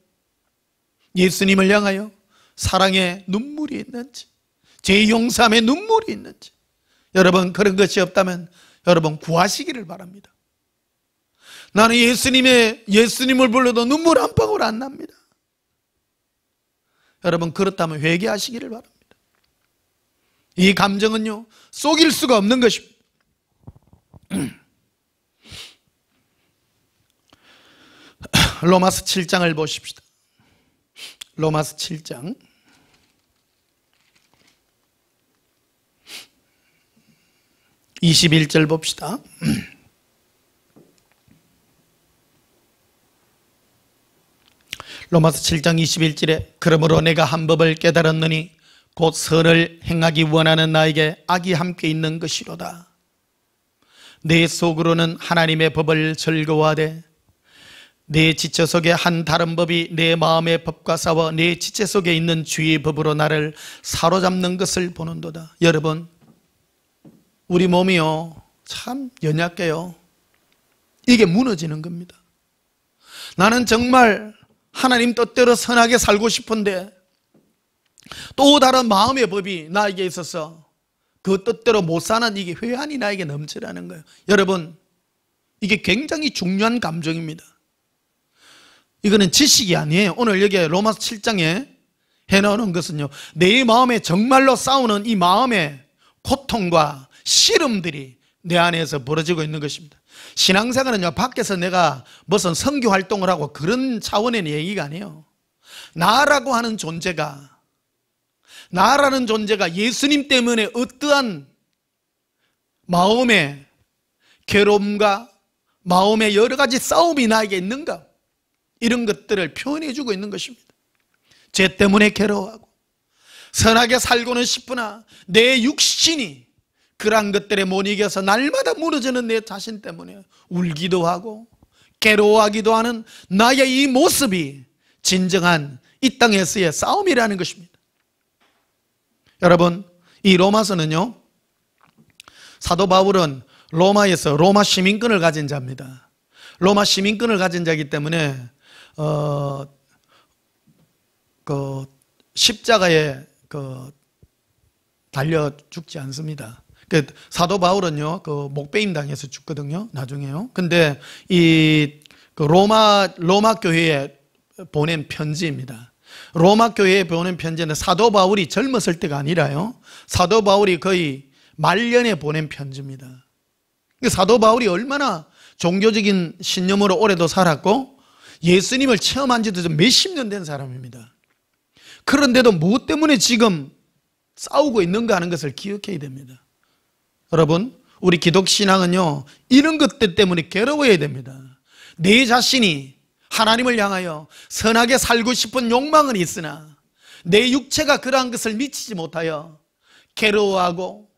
예수님을 향하여 사랑의 눈물이 있는지, 죄 용서함의 눈물이 있는지, 여러분 그런 것이 없다면 여러분 구하시기를 바랍니다. 나는 예수님을 불러도 눈물 한 방울 안 납니다. 여러분 그렇다면 회개하시기를 바랍니다. 이 감정은요 속일 수가 없는 것입니다. 로마서 7장을 보십시다. 로마서 7장 21절 봅시다. 로마서 7장 21절에 그러므로 내가 한 법을 깨달았느니 곧 선을 행하기 원하는 나에게 악이 함께 있는 것이로다. 내 속으로는 하나님의 법을 즐거워하되 내 지체 속에 한 다른 법이 내 마음의 법과 싸워 내 지체 속에 있는 주의 법으로 나를 사로잡는 것을 보는도다. 여러분, 우리 몸이요 참 연약해요. 이게 무너지는 겁니다. 나는 정말 하나님 뜻대로 선하게 살고 싶은데 또 다른 마음의 법이 나에게 있어서 그 뜻대로 못 사는 이게 회한이 나에게 넘치라는 거예요. 여러분, 이게 굉장히 중요한 감정입니다. 이거는 지식이 아니에요. 오늘 여기 로마서 7장에 해놓은 것은요, 내 마음에 정말로 싸우는 이 마음의 고통과 시름들이 내 안에서 벌어지고 있는 것입니다. 신앙생활은요, 밖에서 내가 무슨 선교 활동을 하고 그런 차원의 얘기가 아니에요. 나라고 하는 존재가, 나라는 존재가 예수님 때문에 어떠한 마음의 괴로움과 마음의 여러 가지 싸움이 나에게 있는가, 이런 것들을 표현해 주고 있는 것입니다. 죄 때문에 괴로워하고 선하게 살고는 싶으나 내 육신이 그러한 것들에 못 이겨서 날마다 무너지는 내 자신 때문에 울기도 하고 괴로워하기도 하는 나의 이 모습이 진정한 이 땅에서의 싸움이라는 것입니다. 여러분, 이 로마서는요, 사도 바울은 로마에서 로마 시민권을 가진 자입니다. 로마 시민권을 가진 자이기 때문에 십자가에 달려 죽지 않습니다. 사도 바울은요, 목베임 당해서 죽거든요, 나중에요. 근데 로마 교회에 보낸 편지입니다. 로마 교회에 보낸 편지는 사도 바울이 젊었을 때가 아니라요, 사도 바울이 거의 말년에 보낸 편지입니다. 사도 바울이 얼마나 종교적인 신념으로 오래도 살았고 예수님을 체험한 지도 좀 몇십 년 된 사람입니다. 그런데도 무엇 때문에 지금 싸우고 있는가 하는 것을 기억해야 됩니다. 여러분, 우리 기독신앙은요, 이런 것들 때문에 괴로워야 됩니다. 내 자신이 하나님을 향하여 선하게 살고 싶은 욕망은 있으나 내 육체가 그러한 것을 미치지 못하여 괴로워하고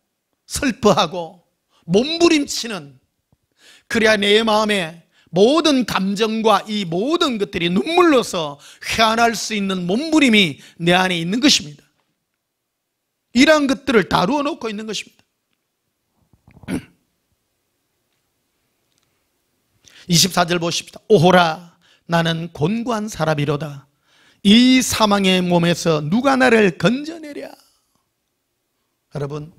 슬퍼하고 몸부림치는, 그래야 내 마음에 모든 감정과 이 모든 것들이 눈물로서 회한할 수 있는 몸부림이 내 안에 있는 것입니다. 이러한 것들을 다루어 놓고 있는 것입니다. 24절 보십시다. 오호라, 나는 곤고한 사람이로다. 이 사망의 몸에서 누가 나를 건져내랴. 여러분,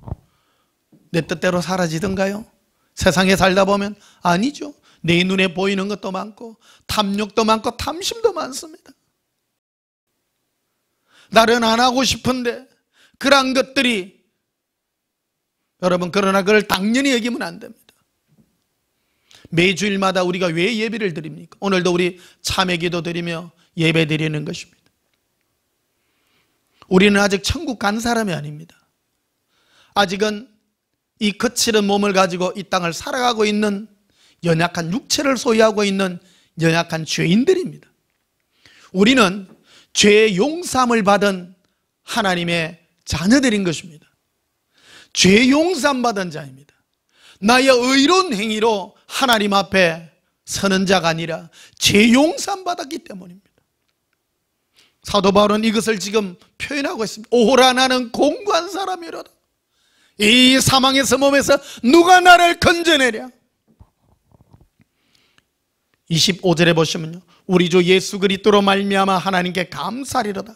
내 뜻대로 사라지던가요? 세상에 살다 보면 아니죠. 내 눈에 보이는 것도 많고 탐욕도 많고 탐심도 많습니다. 나는 안 하고 싶은데 그러한 것들이, 여러분, 그러나 그걸 당연히 여기면 안 됩니다. 매주일마다 우리가 왜 예배를 드립니까? 오늘도 우리 참회기도 드리며 예배 드리는 것입니다. 우리는 아직 천국 간 사람이 아닙니다. 아직은 이 거칠은 몸을 가지고 이 땅을 살아가고 있는 연약한 육체를 소유하고 있는 연약한 죄인들입니다. 우리는 죄 용서함을 받은 하나님의 자녀들인 것입니다. 죄 용서함 받은 자입니다. 나의 의로운 행위로 하나님 앞에 서는 자가 아니라 죄 용서함 받았기 때문입니다. 사도 바울은 이것을 지금 표현하고 있습니다. 오호라, 나는 공고한 사람이로다. 이 사망에서 몸에서 누가 나를 건져내랴. 25절에 보시면요, 우리 주 예수 그리스도로 말미암아 하나님께 감사하리로다.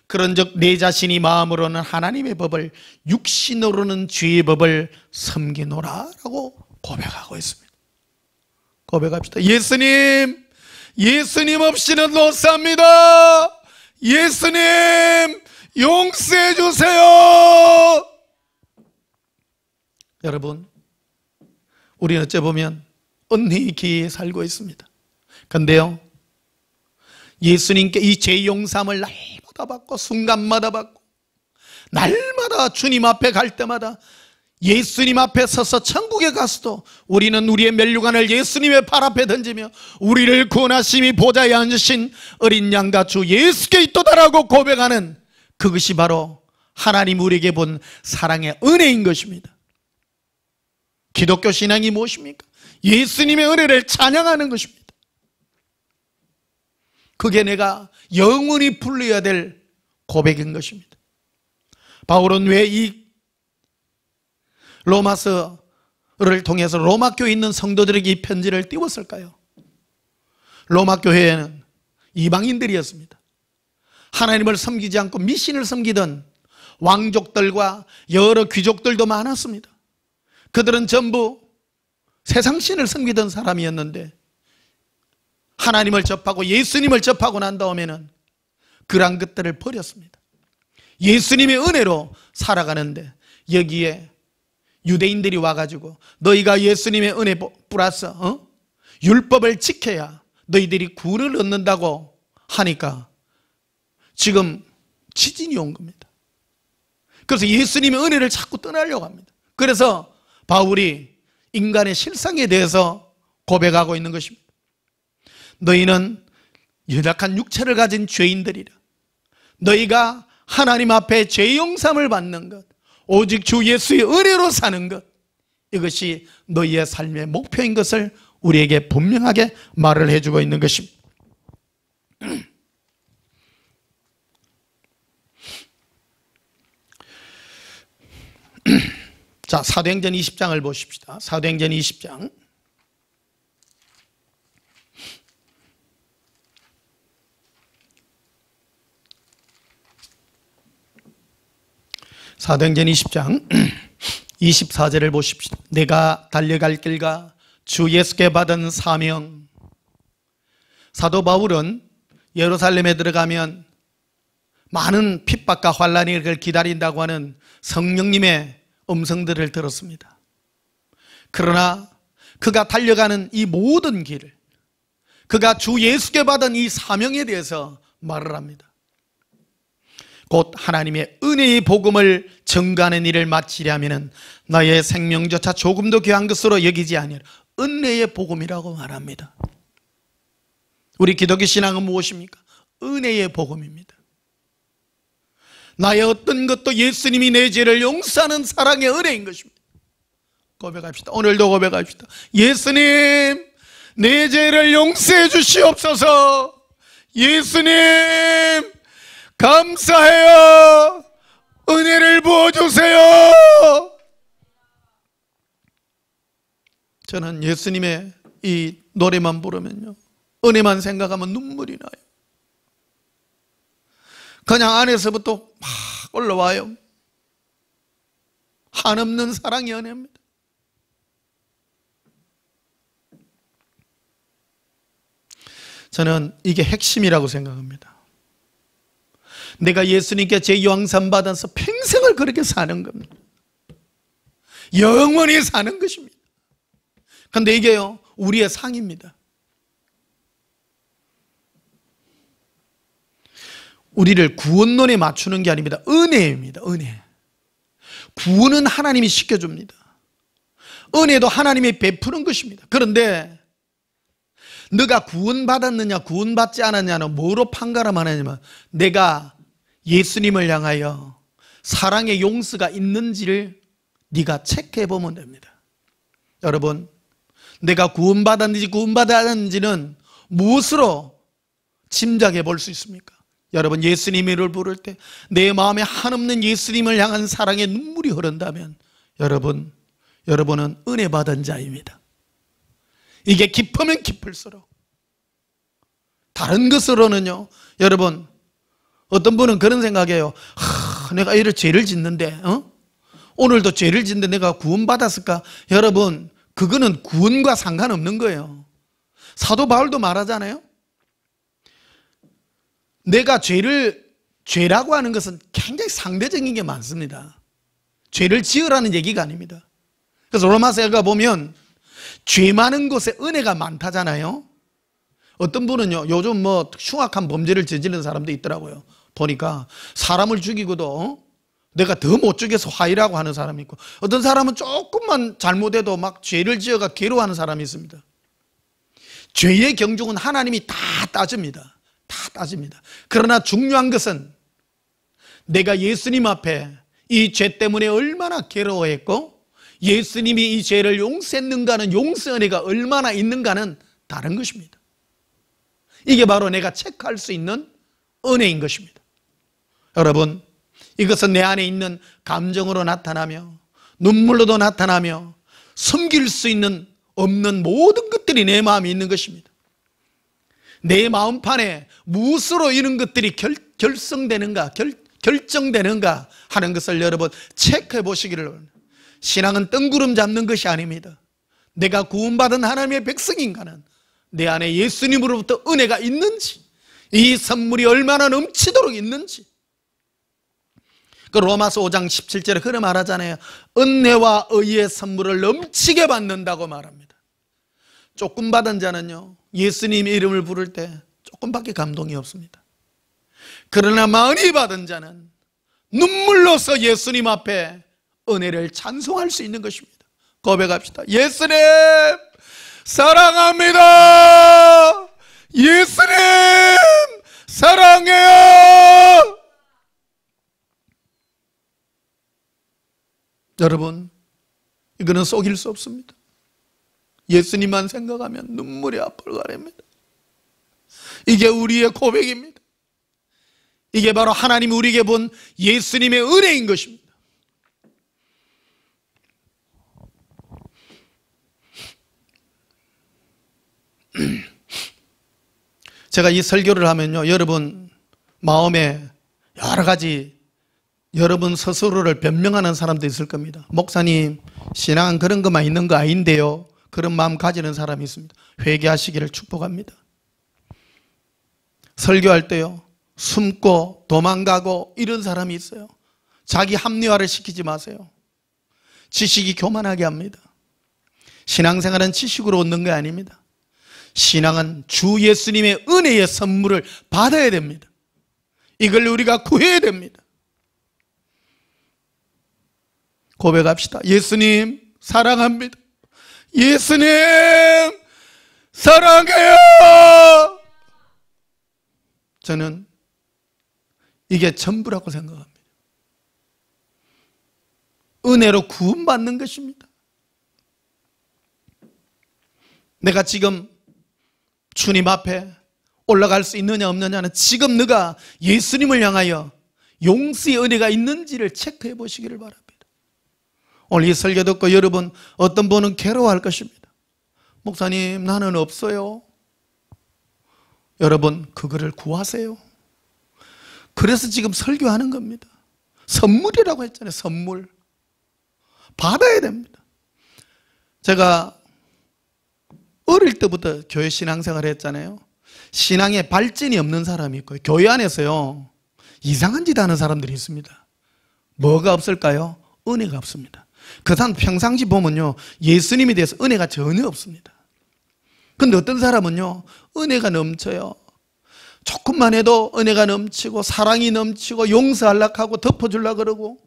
그런즉 내 자신이 마음으로는 하나님의 법을, 육신으로는 죄의 법을 섬기노라 라고 고백하고 있습니다. 고백합시다. 예수님 없이는 못 삽니다. 예수님 용서해 주세요. 여러분, 우리는 어째 보면 은혜의 기회에 살고 있습니다. 그런데요, 예수님께 이 죄 용서함을 날마다 받고 순간마다 받고 날마다 주님 앞에 갈 때마다 예수님 앞에 서서 천국에 가서도 우리는 우리의 면류관을 예수님의 발 앞에 던지며 우리를 구원하심이 보좌에 앉으신 어린 양과 주 예수 그리스도다라고 고백하는 그것이 바로 하나님 우리에게 본 사랑의 은혜인 것입니다. 기독교 신앙이 무엇입니까? 예수님의 은혜를 찬양하는 것입니다. 그게 내가 영원히 불러야 될 고백인 것입니다. 바울은 왜 이 로마서를 통해서 로마 교회에 있는 성도들에게 이 편지를 띄웠을까요? 로마 교회에는 이방인들이었습니다. 하나님을 섬기지 않고 미신을 섬기던 왕족들과 여러 귀족들도 많았습니다. 그들은 전부 세상신을 섬기던 사람이었는데 하나님을 접하고 예수님을 접하고 난 다음에는 그러한 것들을 버렸습니다. 예수님의 은혜로 살아가는데 여기에 유대인들이 와가지고 너희가 예수님의 은혜 플러스 율법을 지켜야 너희들이 구원을 얻는다고 하니까 지금 지진이 온 겁니다. 그래서 예수님의 은혜를 자꾸 떠나려고 합니다. 그래서 바울이 인간의 실상에 대해서 고백하고 있는 것입니다. 너희는 연약한 육체를 가진 죄인들이라. 너희가 하나님 앞에 죄 용서함을 받는 것, 오직 주 예수의 은혜로 사는 것, 이것이 너희의 삶의 목표인 것을 우리에게 분명하게 말을 해주고 있는 것입니다. 자, 사도행전 20장을 보십시다. 사도행전 20장. 사도행전 20장 24절을 보십시다. 내가 달려갈 길과 주 예수께 받은 사명. 사도 바울은 예루살렘에 들어가면 많은 핍박과 환란이 그를 기다린다고 하는 성령님의 음성들을 들었습니다. 그러나 그가 달려가는 이 모든 길을, 그가 주 예수께 받은 이 사명에 대해서 말을 합니다. 곧 하나님의 은혜의 복음을 전가하는 일을 마치려면 나의 생명조차 조금도 귀한 것으로 여기지 아니하라. 은혜의 복음이라고 말합니다. 우리 기독교 신앙은 무엇입니까? 은혜의 복음입니다. 나의 어떤 것도 예수님이 내 죄를 용서하는 사랑의 은혜인 것입니다. 고백합시다. 오늘도 고백합시다. 예수님, 내 죄를 용서해 주시옵소서. 예수님, 감사해요. 은혜를 부어주세요. 저는 예수님의 이 노래만 부르면요, 은혜만 생각하면 눈물이 나요. 그냥 안에서부터 막 올라와요. 한없는 사랑의 은혜입니다. 저는 이게 핵심이라고 생각합니다. 내가 예수님께 제 영산 받아서 평생을 그렇게 사는 겁니다. 영원히 사는 것입니다. 그런데 이게요, 우리의 상입니다. 우리를 구원론에 맞추는 게 아닙니다. 은혜입니다. 은혜. 구원은 하나님이 시켜줍니다. 은혜도 하나님이 베푸는 것입니다. 그런데 너가 구원받았느냐 구원받지 않았냐는 뭐로 판가름하느냐면 내가 예수님을 향하여 사랑의 용서가 있는지를 네가 체크해 보면 됩니다. 여러분, 내가 구원받았는지 구원받았는지는 무엇으로 짐작해 볼 수 있습니까? 여러분, 예수님을 부를 때 내 마음에 한없는 예수님을 향한 사랑의 눈물이 흐른다면 여러분은 은혜 받은 자입니다. 이게 깊으면 깊을수록 다른 것으로는요, 여러분, 어떤 분은 그런 생각이에요. 내가 이런 죄를 짓는데, 오늘도 죄를 짓는데 내가 구원받았을까? 여러분, 그거는 구원과 상관없는 거예요. 사도 바울도 말하잖아요. 내가 죄라고 하는 것은 굉장히 상대적인 게 많습니다. 죄를 지으라는 얘기가 아닙니다. 그래서 로마서가 보면 죄 많은 곳에 은혜가 많다잖아요. 어떤 분은요, 요즘 뭐 흉악한 범죄를 저지르는 사람도 있더라고요. 보니까 사람을 죽이고도 내가 더 못 죽여서 화해라고 하는 사람이 있고, 어떤 사람은 조금만 잘못해도 막 죄를 지어가 괴로워하는 사람이 있습니다. 죄의 경중은 하나님이 다 따집니다. 다 따집니다. 그러나 중요한 것은 내가 예수님 앞에 이 죄 때문에 얼마나 괴로워했고 예수님이 이 죄를 용서했는가는 용서 은혜가 얼마나 있는가는 다른 것입니다. 이게 바로 내가 체크할 수 있는 은혜인 것입니다. 여러분, 이것은 내 안에 있는 감정으로 나타나며 눈물로도 나타나며 숨길 수 있는 없는 모든 것들이 내 마음에 있는 것입니다. 내 마음판에 무엇으로 이런 것들이 결정되는가 하는 것을 여러분 체크해 보시기를 바랍니다. 신앙은 뜬구름 잡는 것이 아닙니다. 내가 구원받은 하나님의 백성인가는 내 안에 예수님으로부터 은혜가 있는지, 이 선물이 얼마나 넘치도록 있는지. 그 로마서 5장 17절에 그렇게 말하잖아요. 은혜와 의의 선물을 넘치게 받는다고 말합니다. 조금 받은 자는요, 예수님의 이름을 부를 때 조금밖에 감동이 없습니다. 그러나 많이 받은 자는 눈물로서 예수님 앞에 은혜를 찬송할 수 있는 것입니다. 고백합시다. 예수님 사랑합니다. 예수님 사랑해요. 여러분, 이거는 속일 수 없습니다. 예수님만 생각하면 눈물이 앞을 가립니다. 이게 우리의 고백입니다. 이게 바로 하나님이 우리에게 본 예수님의 은혜인 것입니다. 제가 이 설교를 하면요, 여러분 마음에 여러 가지 여러분 스스로를 변명하는 사람도 있을 겁니다. 목사님, 신앙은 그런 것만 있는 거 아닌데요. 그런 마음 가지는 사람이 있습니다. 회개하시기를 축복합니다. 설교할 때요, 숨고 도망가고 이런 사람이 있어요. 자기 합리화를 시키지 마세요. 지식이 교만하게 합니다. 신앙생활은 지식으로 얻는 게 아닙니다. 신앙은 주 예수님의 은혜의 선물을 받아야 됩니다. 이걸 우리가 구해야 됩니다. 고백합시다. 예수님 사랑합니다. 예수님 사랑해요. 저는 이게 전부라고 생각합니다. 은혜로 구원받는 것입니다. 내가 지금 주님 앞에 올라갈 수 있느냐 없느냐는 지금 네가 예수님을 향하여 용서의 은혜가 있는지를 체크해 보시기를 바랍니다. 오늘 이 설교 듣고 여러분 어떤 분은 괴로워할 것입니다. 목사님, 나는 없어요. 여러분, 그거를 구하세요. 그래서 지금 설교하는 겁니다. 선물이라고 했잖아요. 선물 받아야 됩니다. 제가 어릴 때부터 교회 신앙생활을 했잖아요. 신앙에 발전이 없는 사람이 있고요, 교회 안에서요 이상한 짓 하는 사람들이 있습니다. 뭐가 없을까요? 은혜가 없습니다. 그 사람 평상시 보면요, 예수님에 대해서 은혜가 전혀 없습니다. 근데 어떤 사람은요, 은혜가 넘쳐요. 조금만 해도 은혜가 넘치고 사랑이 넘치고 용서하려고 하고 덮어주려고 그러고,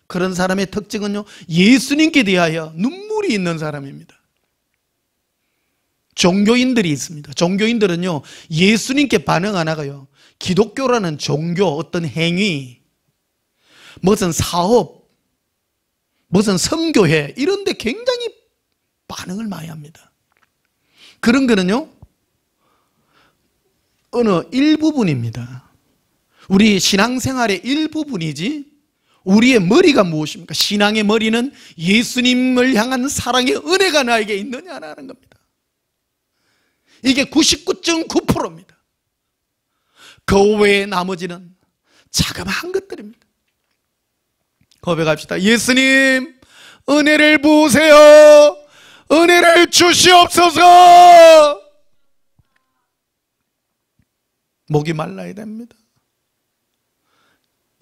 그런 사람의 특징은요, 예수님께 대하여 눈물이 있는 사람입니다. 종교인들이 있습니다. 종교인들은요, 예수님께 반응 안 하고요, 기독교라는 종교, 어떤 행위, 무슨 사업, 무슨 선교회 이런 데 굉장히 반응을 많이 합니다. 그런 거는요, 어느 일부분입니다. 우리 신앙생활의 일부분이지 우리의 머리가 무엇입니까? 신앙의 머리는 예수님을 향한 사랑의 은혜가 나에게 있느냐는 겁니다. 이게 99.9%입니다. 그 외에 나머지는 자그마한 것들입니다. 고백합시다. 예수님, 은혜를 부으세요. 은혜를 주시옵소서. 목이 말라야 됩니다.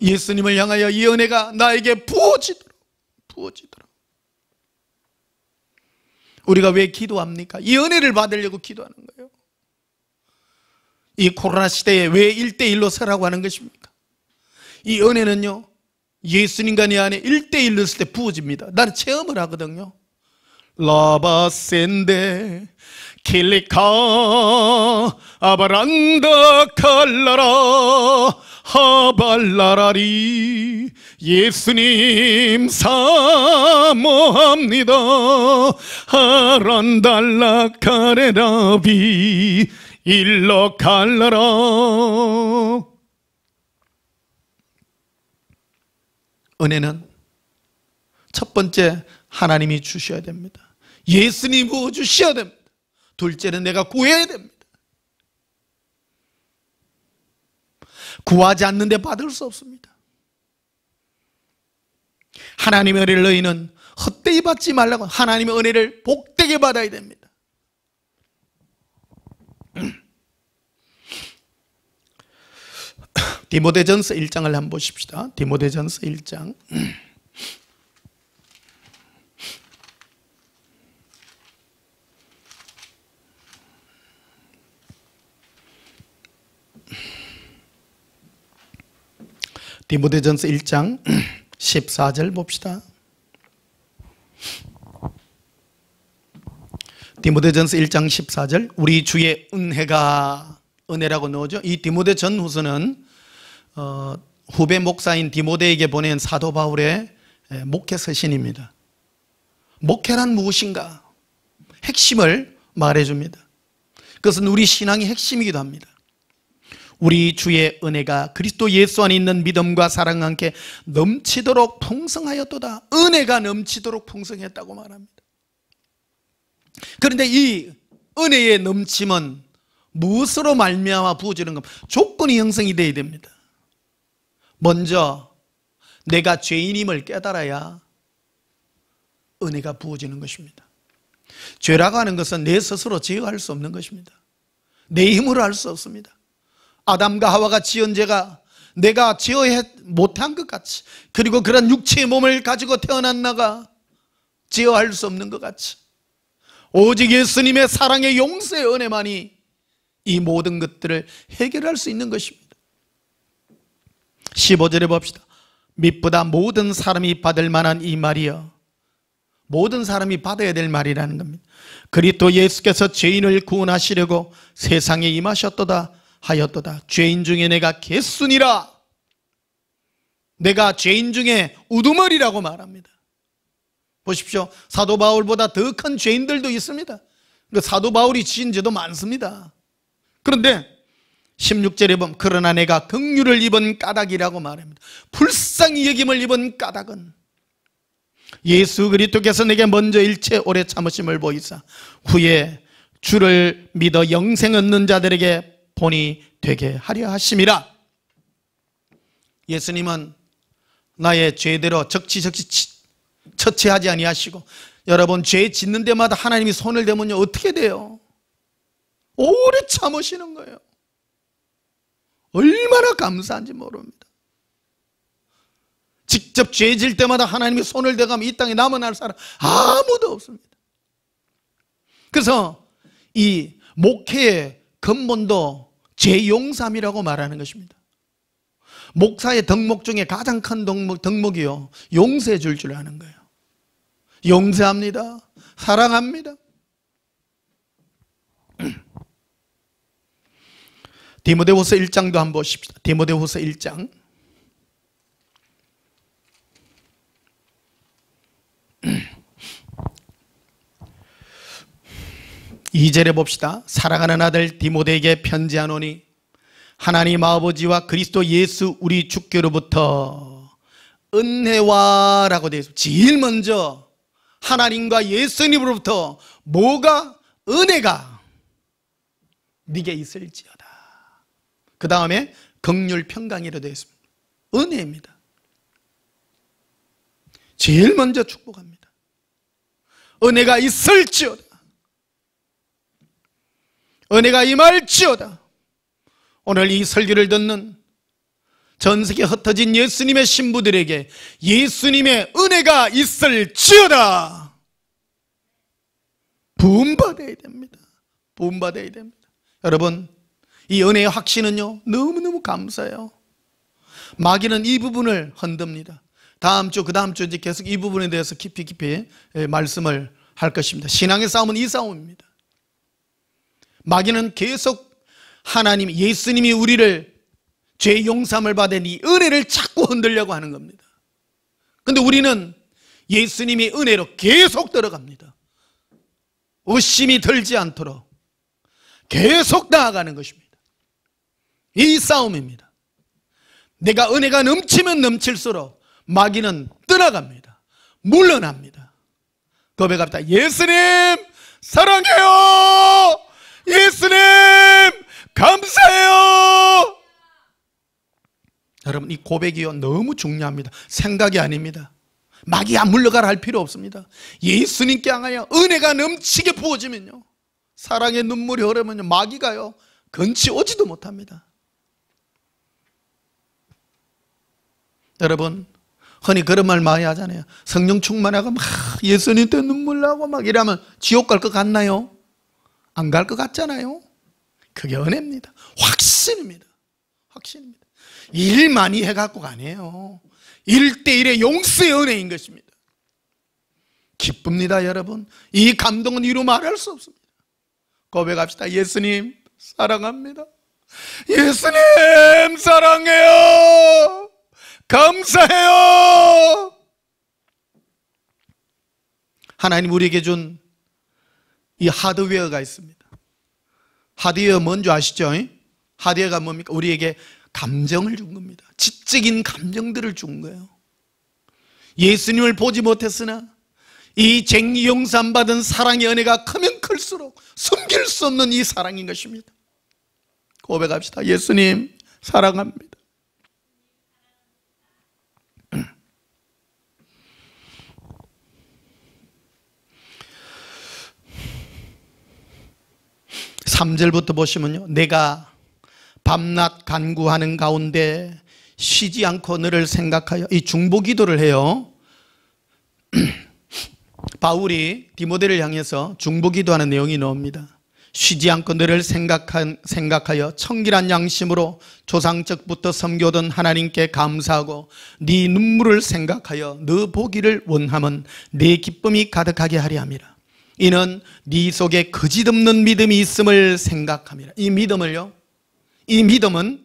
예수님을 향하여 이 은혜가 나에게 부어지도록. 우리가 왜 기도합니까? 이 은혜를 받으려고 기도하는 거예요. 이 코로나 시대에 왜 1대1로 서라고 하는 것입니까? 이 은혜는요, 예수님과 내 안에 1대1로 있을 때 부어집니다. 나는 체험을 하거든요. 라바센데 킬리카 아바란다 칼라라 하발라라리 예수님 사모합니다. 하란달라 카레라비 일러 갈라라. 은혜는 첫 번째 하나님이 주셔야 됩니다. 예수님이 부어주셔야 됩니다. 둘째는 내가 구해야 됩니다. 구하지 않는데 받을 수 없습니다. 하나님의 은혜를 너희는 헛되이 받지 말라고, 하나님의 은혜를 복되게 받아야 됩니다. 디모데전서 1장을 한번 보십시다. 디모데전서 1장. 디모데전서 1장 14절 봅시다. 디모데전서 1장 14절. 우리 주의 은혜가, 은혜라고 넣어죠. 이 디모데 전후서는 후배 목사인 디모데에게 보낸 사도 바울의 목회 서신입니다. 목회란 무엇인가? 핵심을 말해줍니다. 그것은 우리 신앙의 핵심이기도 합니다. 우리 주의 은혜가 그리스도 예수 안에 있는 믿음과 사랑과 함께 넘치도록 풍성하였도다. 은혜가 넘치도록 풍성했다고 말합니다. 그런데 이 은혜의 넘침은 무엇으로 말미암아 부어지는 겁니까? 조건이 형성이 되어야 됩니다. 먼저 내가 죄인임을 깨달아야 은혜가 부어지는 것입니다. 죄라고 하는 것은 내 스스로 제어할 수 없는 것입니다. 내 힘으로 할 수 없습니다. 아담과 하와가 지은 죄가 내가 제어 못한 것 같이, 그리고 그런 육체의 몸을 가지고 태어난 나가 제어할 수 없는 것 같이, 오직 예수님의 사랑의 용서의 은혜만이 이 모든 것들을 해결할 수 있는 것입니다. 15절에 봅시다. mit보다 모든 사람이 받을 만한 이 말이여. 모든 사람이 받아야 될 말이라는 겁니다. 그리스도 예수께서 죄인을 구원하시려고 세상에 임하셨도다 하였도다. 죄인 중에 내가 개순이라. 내가 죄인 중에 우두머리라고 말합니다. 보십시오. 사도 바울보다 더 큰 죄인들도 있습니다. 사도 바울이 지은 죄도 많습니다. 그런데 16절에 보면 그러나 내가 긍휼을 입은 까닭이라고 말합니다. 불쌍히 여김을 입은 까닭은 예수 그리스도께서 내게 먼저 일체 오래 참으심을 보이사 후에 주를 믿어 영생 얻는 자들에게 본이 되게 하려 하심이라. 예수님은 나의 죄대로 적시적시 처치하지 아니하시고, 여러분 죄 짓는 데마다 하나님이 손을 대면요 어떻게 돼요? 오래 참으시는 거예요. 얼마나 감사한지 모릅니다. 직접 죄 질 때마다 하나님이 손을 대가면 이 땅에 남아날 사람 아무도 없습니다. 그래서 이 목회의 근본도 죄용삼이라고 말하는 것입니다. 목사의 덕목 중에 가장 큰 덕목이요, 용서해 줄 줄 아는 거예요. 용서합니다. 사랑합니다. 디모데후서 1장도 한번 보십시다. 디모데후서 1장. 이 절에 봅시다. 사랑하는 아들 디모데에게 편지하노니 하나님 아버지와 그리스도 예수 우리 주께로부터 은혜와 라고 되어 있습니다. 제일 먼저 하나님과 예수님으로부터 뭐가? 은혜가 네게 있을지어다. 그 다음에 긍휼 평강이라 되어 있습니다. 은혜입니다. 제일 먼저 축복합니다. 은혜가 있을지어다. 은혜가 임할지어다. 오늘 이 설교를 듣는 전 세계 흩어진 예수님의 신부들에게 예수님의 은혜가 있을지어다. 부음받아야 됩니다. 부음받아야 됩니다. 여러분, 이 은혜의 확신은요, 너무너무 감사해요. 마귀는 이 부분을 흔듭니다. 다음 주, 그 다음 주 이제 계속 이 부분에 대해서 깊이 말씀을 할 것입니다. 신앙의 싸움은 이 싸움입니다. 마귀는 계속 하나님, 예수님이 우리를 죄 용서함을 받은 이 은혜를 자꾸 흔들려고 하는 겁니다. 근데 우리는 예수님이 은혜로 계속 들어갑니다. 의심이 들지 않도록 계속 나아가는 것입니다. 이 싸움입니다. 내가 은혜가 넘치면 넘칠수록 마귀는 떠나갑니다. 물러납니다. 고백합니다. 예수님 사랑해요. 예수님 감사해요. 여러분, 이 고백이요 너무 중요합니다. 생각이 아닙니다. 마귀야 물러가라 할 필요 없습니다. 예수님께 향하여 은혜가 넘치게 부어지면요, 사랑의 눈물이 흐르면요, 마귀가요 근치 오지도 못합니다. 여러분, 흔히 그런 말 많이 하잖아요. 성령 충만하고 막 예수님 때 눈물 나고 막 이러면 지옥 갈 것 같나요? 안 갈 것 같잖아요. 그게 은혜입니다. 확신입니다. 확신입니다. 일 많이 해갖고가 아니에요. 1대1의 용서의 은혜인 것입니다. 기쁩니다. 여러분, 이 감동은 이루 말할 수 없습니다. 고백합시다. 예수님 사랑합니다. 예수님 사랑해요. 감사해요. 하나님 우리에게 준 이 하드웨어가 있습니다. 하드웨어 뭔지 아시죠? 하드웨어가 뭡니까? 우리에게 감정을 준 겁니다. 지적인 감정들을 준 거예요. 예수님을 보지 못했으나 이 쟁의 용서함 받은 사랑의 은혜가 크면 클수록 숨길 수 없는 이 사랑인 것입니다. 고백합시다. 예수님 사랑합니다. 삼 절부터 보시면요, 내가 밤낮 간구하는 가운데 쉬지 않고 너를 생각하여, 이 중보기도를 해요. 바울이 디모데를 향해서 중보기도하는 내용이 나옵니다. 쉬지 않고 너를 생각하여 청결한 양심으로 조상적부터 섬겨오던 하나님께 감사하고 네 눈물을 생각하여 너 보기를 원하면 내 기쁨이 가득하게 하려 함이라. 이는 네 속에 거짓없는 믿음이 있음을 생각함이라. 이 믿음을요, 이 믿음은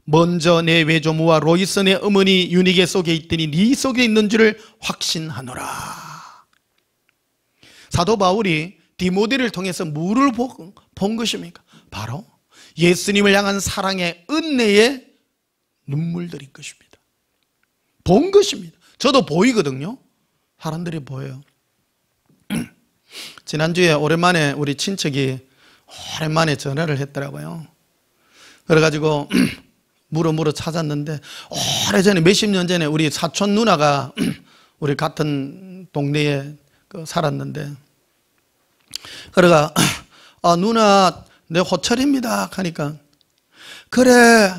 먼저 내 외조모와 로이스 내 어머니 유니게 속에 있더니 네 속에 있는 줄을 확신하노라. 사도 바울이 디모데를 통해서 뭐를 본 것입니까? 바로 예수님을 향한 사랑의 은혜의 눈물들인 것입니다. 본 것입니다. 저도 보이거든요. 사람들이 보여요. 지난주에 오랜만에 우리 친척이 오랜만에 전화를 했더라고요. 그래가지고 물어 찾았는데, 오래전에 몇십 년 전에 우리 사촌 누나가 우리 같은 동네에 살았는데, 그래가 누나 내 호철입니다 하니까, 그래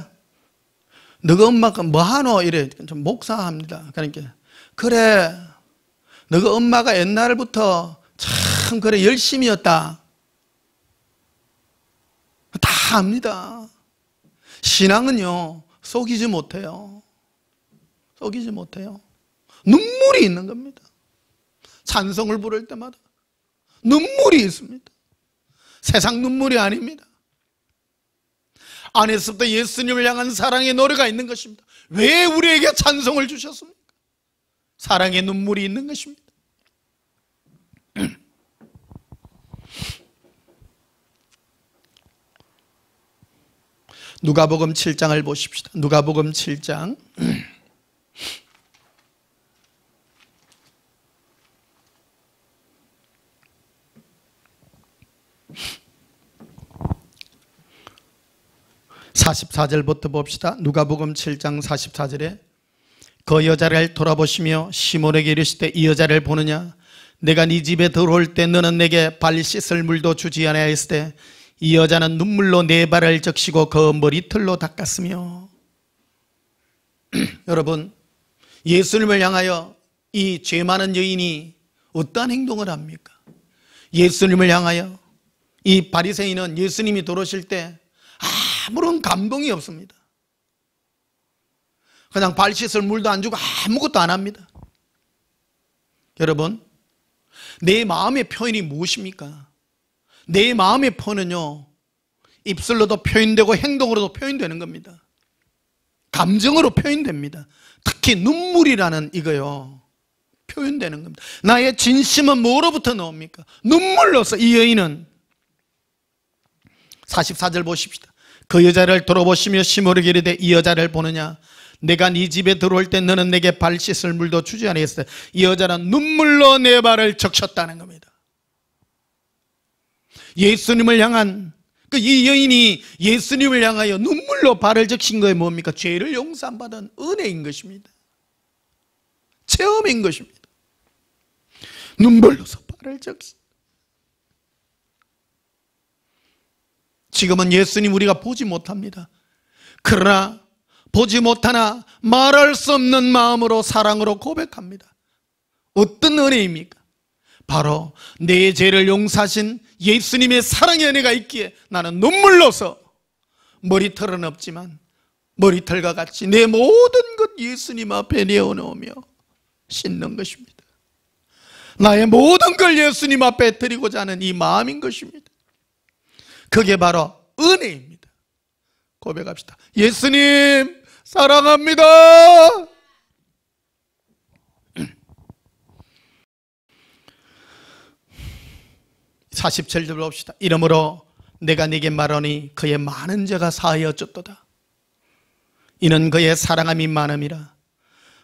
너가 엄마가 뭐하노 이래. 좀 목사합니다. 그러니까 그래 너가 엄마가 옛날부터 참 그래 열심히였다. 다 압니다. 신앙은요 속이지 못해요. 속이지 못해요. 눈물이 있는 겁니다. 찬송을 부를 때마다 눈물이 있습니다. 세상 눈물이 아닙니다. 안에서부터 예수님을 향한 사랑의 노래가 있는 것입니다. 왜 우리에게 찬송을 주셨습니까? 사랑의 눈물이 있는 것입니다. 누가복음 7장을 보십시다. 누가복음 7장. 44절부터 봅시다. 누가복음 7장 44절에 그 여자를 돌아보시며 시몬에게 이르시되 이 여자를 보느냐? 내가 네 집에 들어올 때 너는 내게 발 씻을 물도 주지 아니하였으되 이 여자는 눈물로 내 발을 적시고 그 머리털로 닦았으며. 여러분, 예수님을 향하여 이 죄 많은 여인이 어떠한 행동을 합니까? 예수님을 향하여 이 바리새인은 예수님이 들어오실 때 아무런 감동이 없습니다. 그냥 발 씻을 물도 안 주고 아무것도 안 합니다. 여러분, 내 마음의 표현이 무엇입니까? 내 마음의 표현은요, 입술로도 표현되고 행동으로도 표현되는 겁니다. 감정으로 표현됩니다. 특히 눈물이라는 이거요, 표현되는 겁니다. 나의 진심은 뭐로부터 나옵니까? 눈물로서. 이 여인은 44절 보십시다. 그 여자를 돌아보시며 시몬에게 이르되 이 여자를 보느냐? 내가 네 집에 들어올 때 너는 내게 발 씻을 물도 주지 아니했어. 이 여자는 눈물로 내 발을 적셨다는 겁니다. 예수님을 향한 이 여인이 예수님을 향하여 눈물로 발을 적신 거에 뭡니까? 죄를 용서받은 은혜인 것입니다. 체험인 것입니다. 눈물로서 발을 적시. 지금은 예수님 우리가 보지 못합니다. 그러나 보지 못하나 말할 수 없는 마음으로 사랑으로 고백합니다. 어떤 은혜입니까? 바로 내 죄를 용서하신 예수님의 사랑의 은혜가 있기에 나는 눈물로서, 머리털은 없지만 머리털과 같이 내 모든 것 예수님 앞에 내어놓으며 씻는 것입니다. 나의 모든 걸 예수님 앞에 드리고자 하는 이 마음인 것입니다. 그게 바로 은혜입니다. 고백합시다. 예수님 사랑합니다. 47절 봅시다. 이러므로 내가 네게 말하니 그의 많은 죄가 사하여졌도다. 이는 그의 사랑함이 많음이라.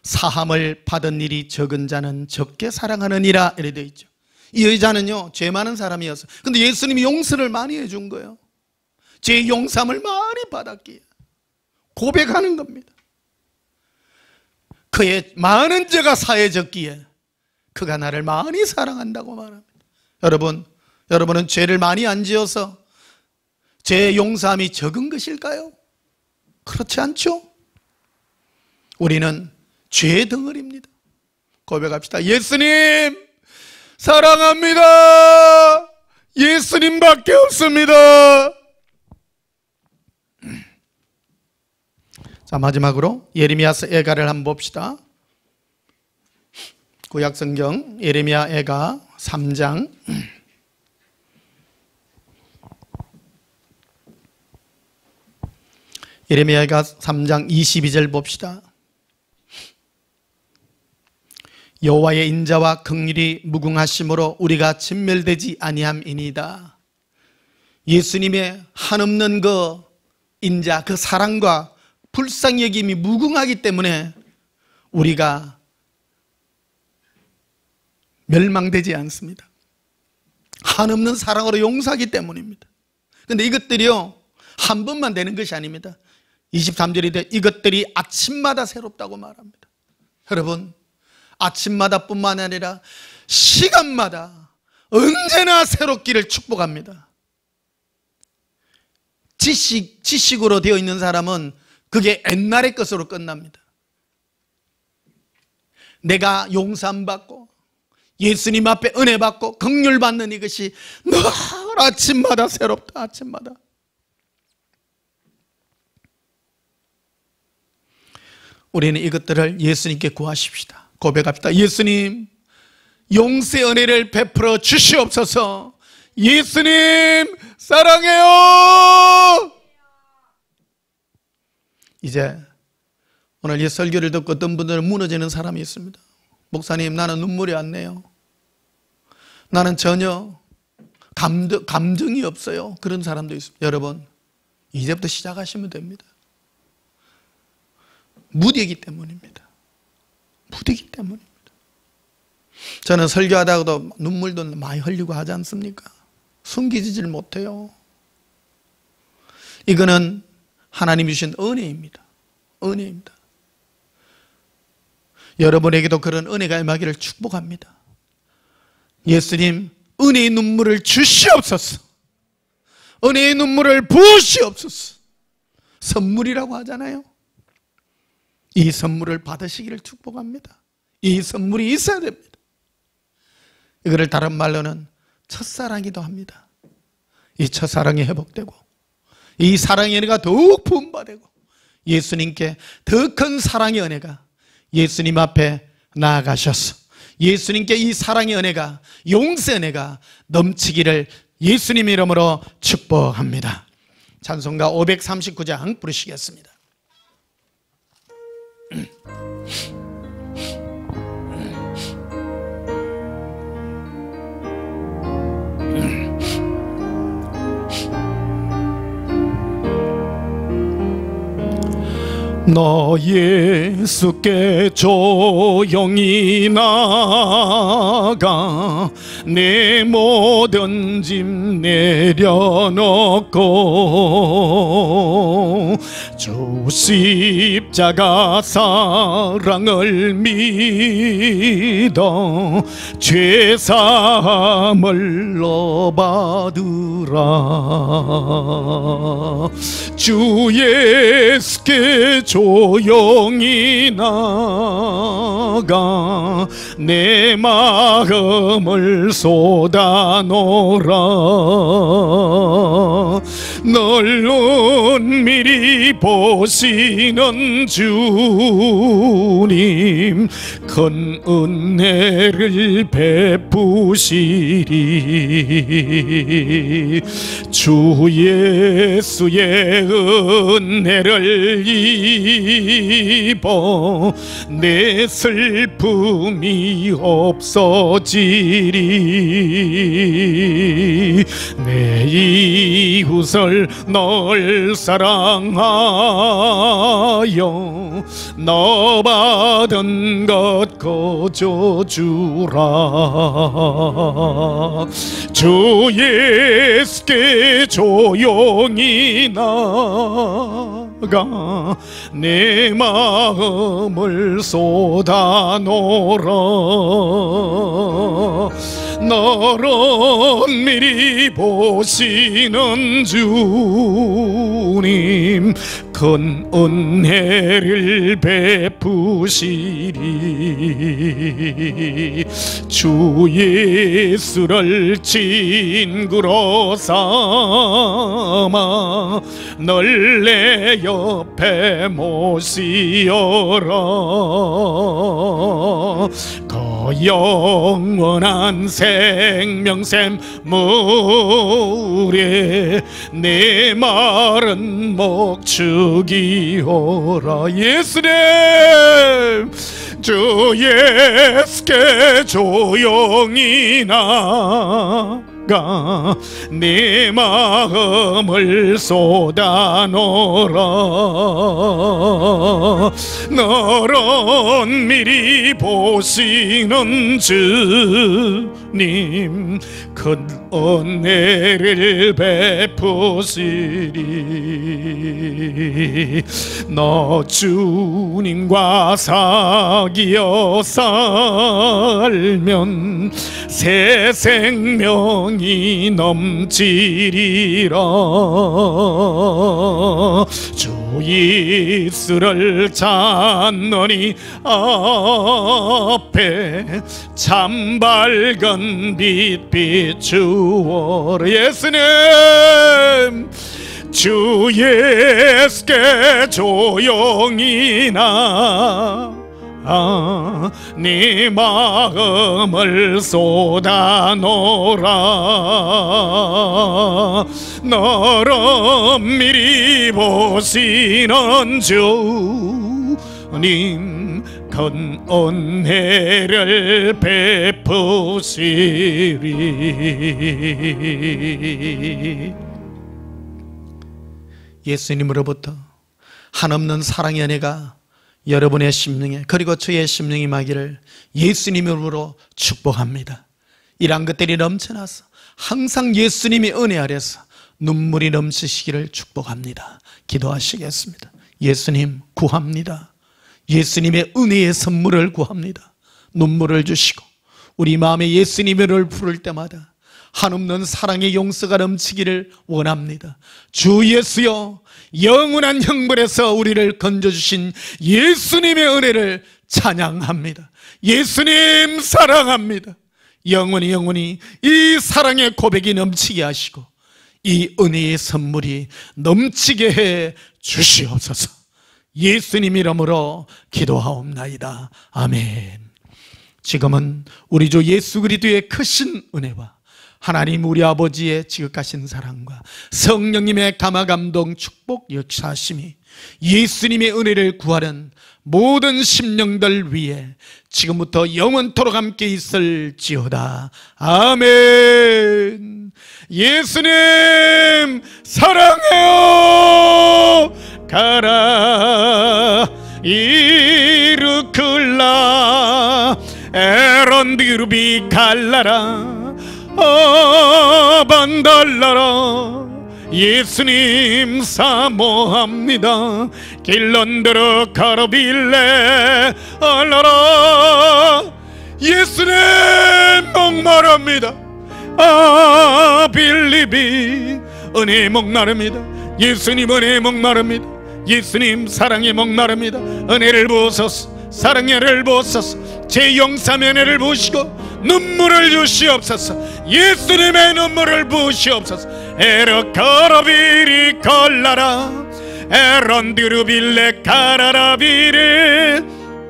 사함을 받은 일이 적은 자는 적게 사랑하느니라. 이렇게 되어 있죠. 이 여자는요, 죄 많은 사람이었어요. 근데 예수님이 용서를 많이 해준 거예요. 죄 용서함을 많이 받았기에 고백하는 겁니다. 그의 많은 죄가 사해졌기에 그가 나를 많이 사랑한다고 말합니다. 여러분은 죄를 많이 안 지어서 죄 용서함이 적은 것일까요? 그렇지 않죠? 우리는 죄 덩어리입니다. 고백합시다. 예수님 사랑합니다. 예수님밖에 없습니다. 자, 마지막으로 예레미야서 애가를 한번 봅시다. 구약성경 예레미야 애가 3장 예레미야가 3장 22절 봅시다. 여호와의 인자와 긍휼이 무궁하심으로 우리가 진멸되지 아니함이니이다. 예수님의 한없는 그 인자, 그 사랑과 불쌍히 여김이 무궁하기 때문에 우리가 멸망되지 않습니다. 한없는 사랑으로 용서하기 때문입니다. 그런데 이것들이요, 한 번만 되는 것이 아닙니다. 23절이 돼 이것들이 아침마다 새롭다고 말합니다. 여러분, 아침마다 뿐만 아니라 시간마다 언제나 새롭기를 축복합니다. 지식으로 되어 있는 사람은 그게 옛날의 것으로 끝납니다. 내가 용서함 받고 예수님 앞에 은혜 받고 긍휼 받는 이것이 늘 아침마다 새롭다. 아침마다. 우리는 이것들을 예수님께 구하십시다. 고백합시다. 예수님, 용서의 은혜를 베풀어 주시옵소서. 예수님 사랑해요. 이제 오늘 이 설교를 듣고 어떤 분들은 무너지는 사람이 있습니다. 목사님, 나는 눈물이 안 나요. 나는 전혀 감정이 없어요. 그런 사람도 있습니다. 여러분, 이제부터 시작하시면 됩니다. 무디기 때문입니다. 무디기 때문입니다. 저는 설교하다가도 눈물도 많이 흘리고 하지 않습니까? 숨기지질 못해요. 이거는 하나님이 주신 은혜입니다. 은혜입니다. 여러분에게도 그런 은혜가 임하기를 축복합니다. 예수님, 은혜의 눈물을 주시옵소서. 은혜의 눈물을 부으시옵소서. 선물이라고 하잖아요. 이 선물을 받으시기를 축복합니다. 이 선물이 있어야 됩니다. 이거를 다른 말로는 첫사랑이기도 합니다. 이 첫사랑이 회복되고 이 사랑의 은혜가 더욱 부음받고 예수님께 더 큰 사랑의 은혜가 예수님 앞에 나아가셔서 예수님께 이 사랑의 은혜가, 용서의 은혜가 넘치기를 예수님 이름으로 축복합니다. 찬송가 539장 부르시겠습니다. 나 예수께 조용히 나가 내 모든 짐 내려놓고 주 십자가 사랑을 믿어 죄사함을 얻어받으라. 주 예수께 조용히 나가 내 마음을 쏟아놓으라. 널 은밀히 보시는 주님 큰 은혜를 베푸시리. 주 예수의 은혜를 입어 내 슬픔이 없어지리. 내 이웃을 널 사랑하여 너 받은 것 거저주라. 주 예수께 조용히 나가 내 마음을 쏟아놓으라. 너를 미리 보시는 주님 큰 은혜를 베푸시리. 주 예수를 친구로 삼아 널 내 옆에 모시어라. 그 영원한 생명샘 물에 내 마른 목 죽이오라. 예수님, 주 예수께 조용히 나가 내 마음을 쏟아놓으라. 너를 미리 보시는 주님 큰 은혜를 베푸시리. 너 주님과 사귀어 살면 새 생명이 넘치리라. 주 예수를 찾노니 앞에 참 밝은 빛 비추어라. 예수님, 주 예수께 조용히 나가 네 마음을 쏟아놓으라. 너를 미리 보시는 주님 큰 은혜를 베푸시리. 예수님으로부터 한없는 사랑의 은혜가 여러분의 심령에 그리고 저의 심령에 임하기를 예수님으로 축복합니다. 이러한 것들이 넘쳐나서 항상 예수님이 은혜 아래서 눈물이 넘치시기를 축복합니다. 기도하시겠습니다. 예수님 구합니다. 예수님의 은혜의 선물을 구합니다. 눈물을 주시고 우리 마음에 예수님을 부를 때마다 한없는 사랑의 용서가 넘치기를 원합니다. 주 예수여, 영원한 형벌에서 우리를 건져주신 예수님의 은혜를 찬양합니다. 예수님 사랑합니다. 영원히 이 사랑의 고백이 넘치게 하시고 이 은혜의 선물이 넘치게 해 주시옵소서. 예수님 이름으로 기도하옵나이다. 아멘. 지금은 우리 주 예수 그리스도의 크신 은혜와 하나님 우리 아버지의 지극하신 사랑과 성령님의 감화감동 축복 역사하심이 예수님의 은혜를 구하는 모든 심령들 위에 지금부터 영원토록 함께 있을지어다. 아멘. 예수님 사랑해요. 가라 이르클라 에런디루비 갈라라 반달라라. 예수님 사모합니다. 길런드로 가로빌레 알라라. 예수님 목마릅니다. 빌리비 은혜 목마릅니다. 예수님 은혜 목마릅니다. 예수님 사랑에 목마릅니다. 은혜를 부으소서. 사랑의 부으소서. 제 용사의 은혜를 부으시고 눈물을 주시옵소서. 예수님의 눈물을 부으시옵소서. 에러카라비리 콜라라 에런디루빌레 카라라비리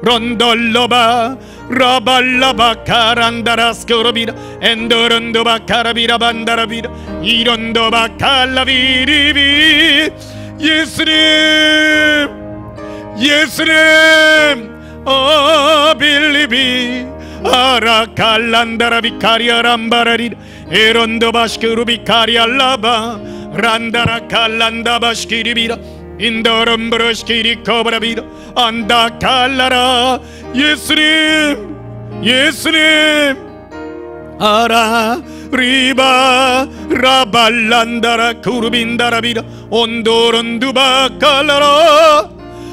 론돌로바 라발라바 카란다라스코로비라 엔도론도바 카라비라 반다라비라 이론도바 칼라비리비. 예수님 빌리비 아라칼란다라비 카리아람바라리 에론도바시크루비 카리알라바 란다라칼란다바시키리비라 인더럼브러시키리 코브라비라 안다칼라라. 예수님 아라 리바 라발란다라 쿠르빈다라비라 온도론두바 칼라라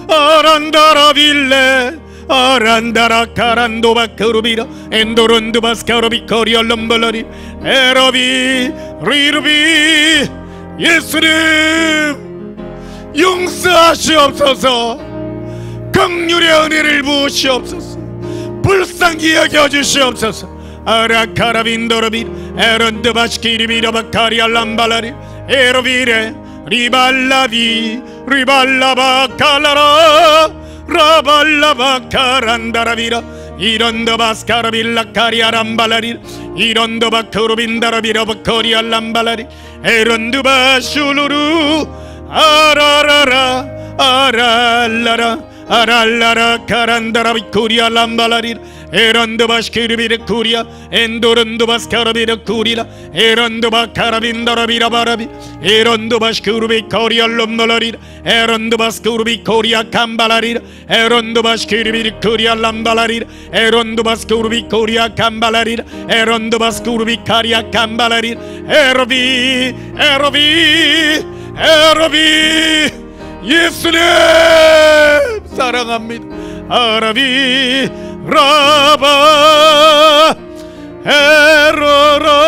아란다라빌레 아란다라 카란도바 크루비라 엔도론두바스카로비 코리얼럼벌러리 에러비 리루비. 예수님 용서하시옵소서. 긍휼의 은혜를 부으시옵소서. 불쌍히 여겨주시옵소서. 아라카라빈도로비 에런드바시키리비라바카리알람발라리 에로비레 리발라비 리발라바 칼라라 라발라바 카란다라비라 이런더바스카라빌라 카리아람발라리 이런더바 크루빈다라비라바 코리알람발라리 에런드바 슈루루 아라라라 아랄라라 아랄라라 카란다라비 코리알람발라리 에런드바시키르비르 쿠리아 엔도른드바스카라비르 쿠리라 에런드바 카라빈다라비라 바라비 에런드바시크루비 코리알롬놀라리라 에런드바스크루비 코리아 캄발라리라 에런드바시키르비르 쿠리아 람발라리라 에런드바스크루비 코리아 캄발라리라 에런드바스크루비 카리아 캄발라리라 에러비 예수님 사랑합니다. 아라비 라바 에러라